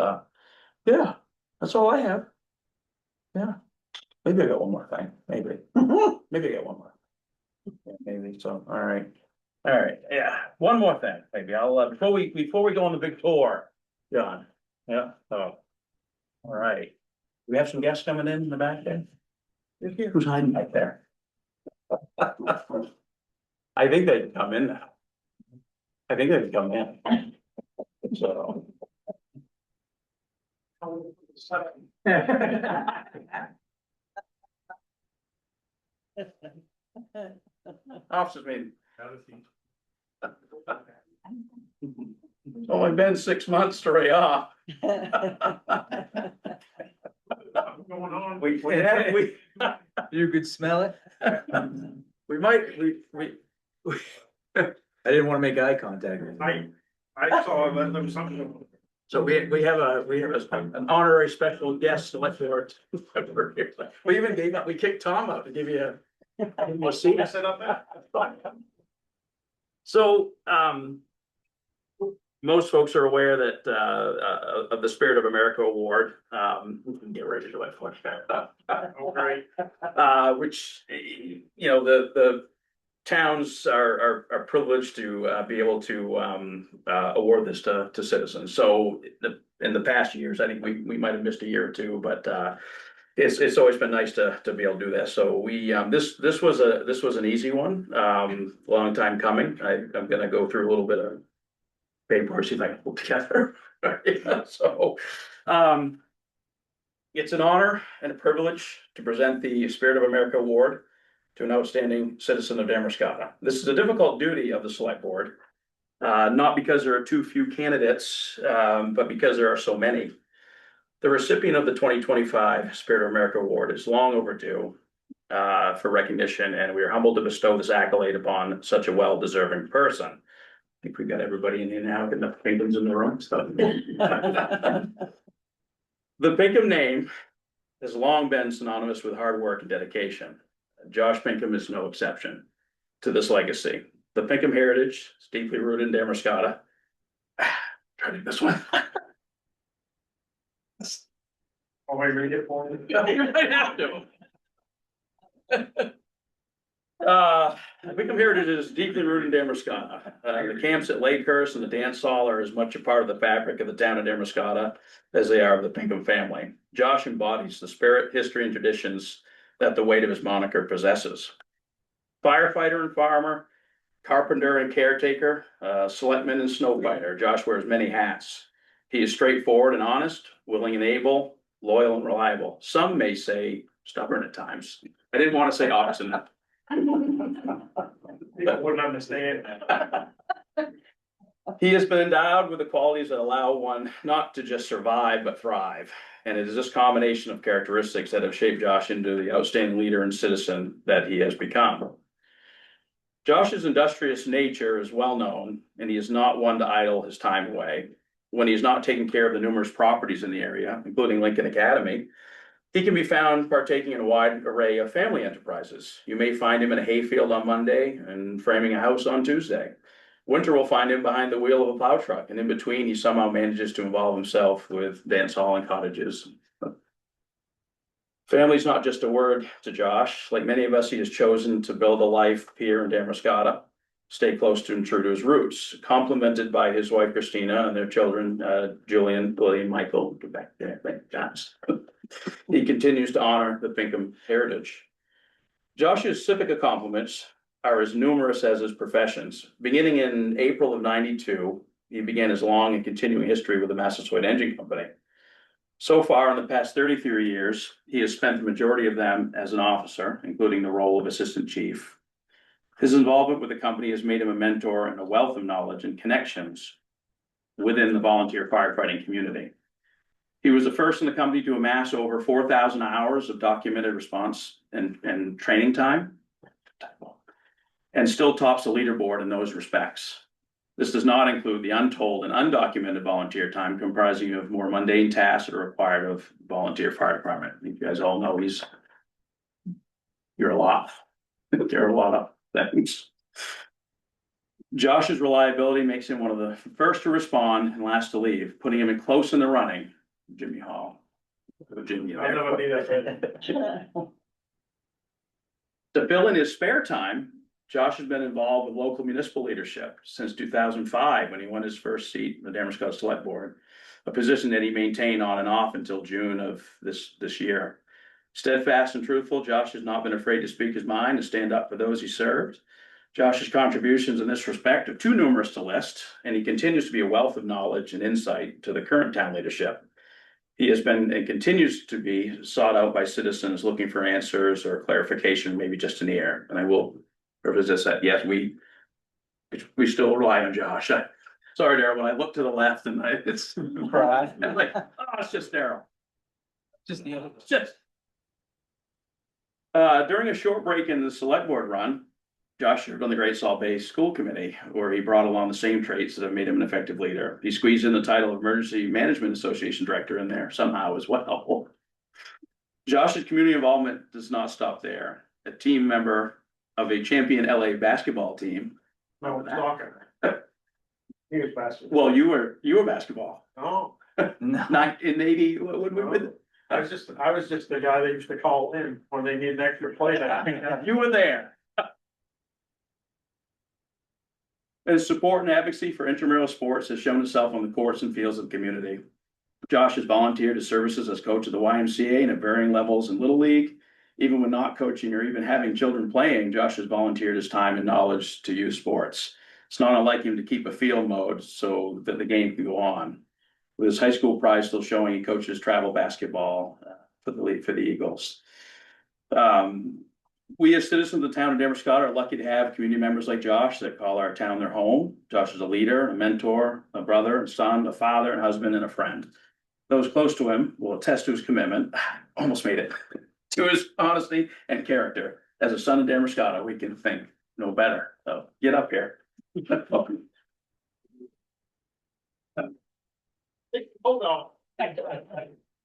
yeah, that's all I have. Yeah, maybe I got one more thing, maybe. Maybe I got one more. Yeah, maybe, so, all right. All right, yeah, one more thing, maybe I'll, before we go on the big tour, John, yeah, so. All right, we have some guests coming in the back there? Who's hiding back there? I think they can come in now. I think they can come in. So. Officers meeting. It's only been 6 months to lay off. Going on. We You could smell it? We might, I didn't wanna make eye contact. I saw that there was something. So we have an honorary special guest select board. We even gave up, we kicked Tom out to give you a seat. Sit up there. So, most folks are aware that, of the Spirit of America Award, we can get ready to it for which, you know, the towns are privileged to be able to award this to citizens. So in the past years, I think we might have missed a year or two, but it's always been nice to be able to do this. So we this was an easy one, long time coming. I'm gonna go through a little bit of paper, see if I can pull together. So it's an honor and a privilege to present the Spirit of America Award to an outstanding citizen of Damariscotta. This is a difficult duty of the select board, not because there are too few candidates, but because there are so many. The recipient of the 2025 Spirit of America Award is long overdue for recognition, and we are humbled to bestow this accolade upon such a well-deserving person. I think we've got everybody in here now, getting the Pinkhams in the room, so. The Pinkham name has long been synonymous with hard work and dedication. Josh Pinkham is no exception to this legacy. The Pinkham heritage is deeply rooted in Damariscotta. Try to do this one. Oh, I read it for you. You might have to. The Pinkham heritage is deeply rooted in Damariscotta. The camps at Lakehurst and the dance hall are as much a part of the fabric of the town of Damariscotta as they are of the Pinkham family. Josh embodies the spirit, history, and traditions that the weight of his moniker possesses. Firefighter and farmer, carpenter and caretaker, selectman and snow fighter, Josh wears many hats. He is straightforward and honest, willing and able, loyal and reliable. Some may say stubborn at times. I didn't want to say obstinate. People wouldn't understand. He has been endowed with the qualities that allow one not to just survive, but thrive. And it is this combination of characteristics that have shaped Josh into the outstanding leader and citizen that he has become. Josh's industrious nature is well known, and he is not one to idle his time away. When he is not taking care of the numerous properties in the area, including Lincoln Academy, he can be found partaking in a wide array of family enterprises. You may find him in a hayfield on Monday and framing a house on Tuesday. Winter will find him behind the wheel of a plow truck, and in between, he somehow manages to involve himself with dance hall and cottages. Family's not just a word to Josh. Like many of us, he has chosen to build a life here in Damariscotta, stay close to and true to his roots, complemented by his wife Christina and their children, Julian, Billy, and Michael. Get back there, thank God. He continues to honor the Pinkham heritage. Josh's civic accomplishments are as numerous as his professions. Beginning in April of '92, he began his long and continuing history with the Massasoit Engine Company. So far, in the past 33 years, he has spent the majority of them as an officer, including the role of assistant chief. His involvement with the company has made him a mentor and a wealth of knowledge and connections within the volunteer firefighting community. He was the first in the company to amass over 4,000 hours of documented response and training time, and still tops the leaderboard in those respects. This does not include the untold and undocumented volunteer time comprising of more mundane tasks that are required of volunteer fire department. I think you guys all know you're a lot. There are a lot of things. Josh's reliability makes him one of the first to respond and last to leave, putting him in close in the running. Jimmy Hall. Jimmy. I'll never be that good. To fill in his spare time, Josh has been involved with local municipal leadership since 2005 when he won his first seat in the Damariscotta Select Board, a position that he maintained on and off until June of this year. Steadfast and truthful, Josh has not been afraid to speak his mind and stand up for those he served. Josh's contributions in this respect are too numerous to list, and he continues to be a wealth of knowledge and insight to the current town leadership. He has been and continues to be sought out by citizens looking for answers or clarification, maybe just an ear. And I will revisit that. Yes, we still rely on Josh. Sorry, Daryl, when I look to the left and it's Cry. I'm like, oh, it's just Daryl. Just the other. Just. During a short break in the select board run, Josh served on the Great Salt Bay School Committee, where he brought along the same traits that have made him an effective leader. He squeezed in the title of Emergency Management Association Director in there somehow as well. Josh's community involvement does not stop there. A team member of a champion LA basketball team. No, it's soccer. He was basketball. Well, you were basketball. No, Not in 80, I was just the guy that used to call in when they need an extra play. you were there. His support and advocacy for intramural sports has shown itself on the courts and fields of the community. Josh has volunteered his services as coach of the YMCA and at varying levels in Little League. Even when not coaching or even having children playing, Josh has volunteered his time and knowledge to youth sports. It's not unlike him to keep a field mode so that the game can go on. With his high school pride still showing, he coaches travel basketball for the Eagles. We as citizens of the town of Damariscotta are lucky to have community members like Josh that call our town their home. Josh is a leader, a mentor, a brother, a son, a father, and husband, and a friend. Those close to him will attest to his commitment, almost made it, to his honesty and character. As a son of Damariscotta, we can think no better. So get up here. Hold on.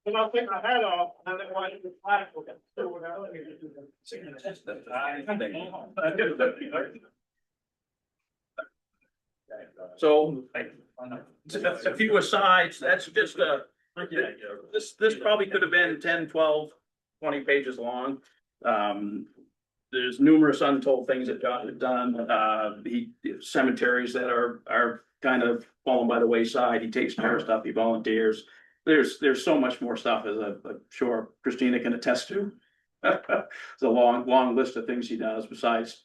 And I'll take my hat off and then watch the flash. So a few asides, that's just this probably could have been 10, 12, 20 pages long. There's numerous untold things that Josh has done. Cemeteries that are kind of fallen by the wayside. He takes care of stuff, he volunteers. There's so much more stuff, as I'm sure Christina can attest to. It's a long list of things he does besides,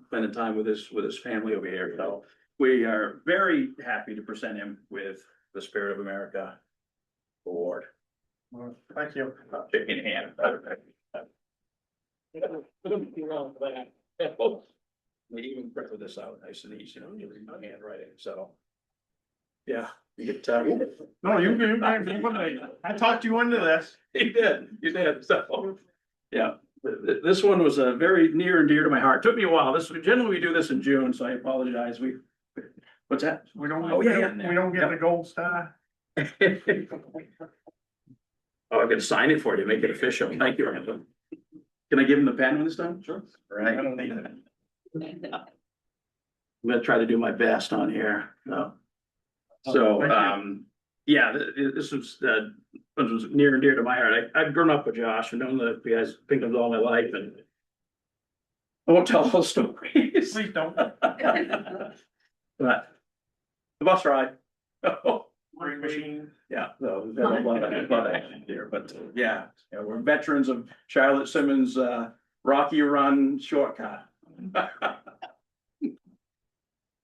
spending time with his family over here. So we are very happy to present him with the Spirit of America Award. Thank you. Shaking hand. We even printed this out nice and easy, my handwriting, so. Yeah, you get, No, I talked you into this. you did, so. Yeah, this one was a very near and dear to my heart. Took me a while. Generally we do this in June, so I apologize. What's that? We don't, Oh, yeah. we don't get the gold star. Oh, I'm gonna sign it for you, make it official. Thank you, Randall. Can I give him the pen when it's done? Sure. All right. I don't need it. I'm gonna try to do my best on here, no. So, yeah, this was near and dear to my heart. I've grown up with Josh, and known the guys Pinkhams all my life, and I won't tell all stories. Please don't. But the bus ride. Green machine. Yeah, so we've got a lot of action here, but yeah, we're veterans of Charlotte Simmons' Rocky Run shortcut.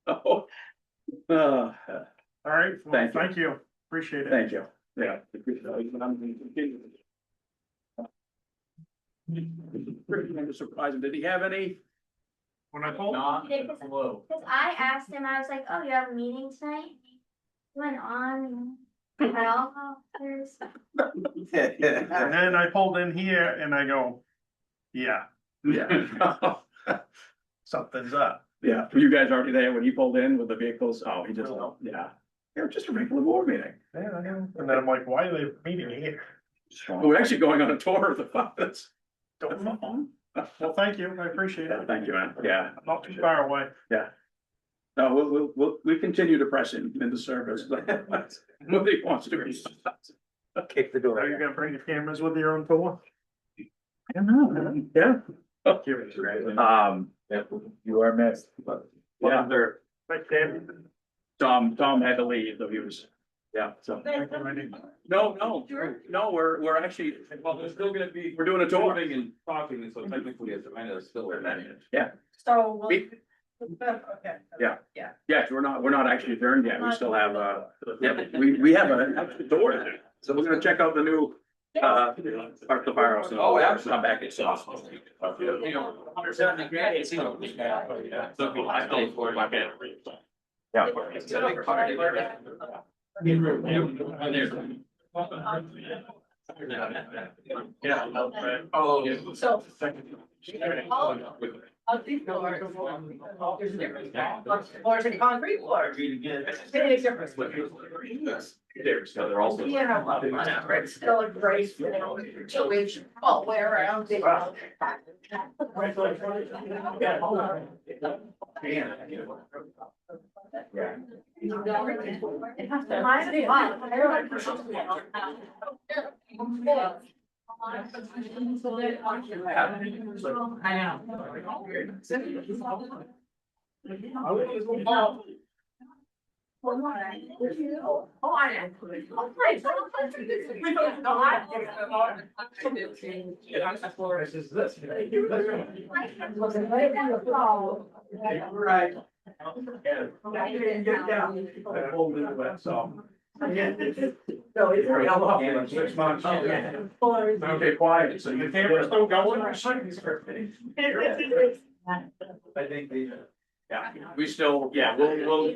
Oh, All right, well, Thank you. thank you, appreciate it. thank you. Yeah. Pretty kind of surprising. Did he have any? When I told. Cause I asked him, I was like, oh, you have a meeting tonight? He went on, and I all officers. And then I pulled in here and I go, yeah, Yeah. something's up. Yeah, were you guys already there when he pulled in with the vehicles? Oh, he just, yeah. They were just a regular board meeting. Yeah, I know. And then I'm like, why are they meeting here? We're actually going on a tour of the office. Don't know. Well, thank you, I appreciate it. Thank you, man. Yeah. I'm not too far away. No, we'll continue to press him into service. What he wants to do. Kick the door. Are you gonna bring the cameras with you on tour? I don't know, man. Yeah. You are missed, but. Yeah, Thanks, David. Tom had to leave, though he was, yeah, so. No, we're actually, well, there's still gonna be, we're doing a tour. And talking, so technically it's kind of still in that. Yeah, So. We- Okay. yeah, we're not actually adjourned yet. We still have, we have an extra tour to do. So we're gonna check out the new, part of the firehouse. Oh, absolutely. Come back and see. You know, 170 grand, it's, yeah. So I stay for my bed. Yeah. Yeah. Oh, yeah. So. Floors and concrete floors. Big difference. They're also. Yeah, whatever, it's still a great, you know, 2 inch all the way around. It has to. I know. Right. Get down. No, it's very helpful. 6 months. Okay, quiet, so your camera's still going? I think the, yeah, we still, yeah, we'll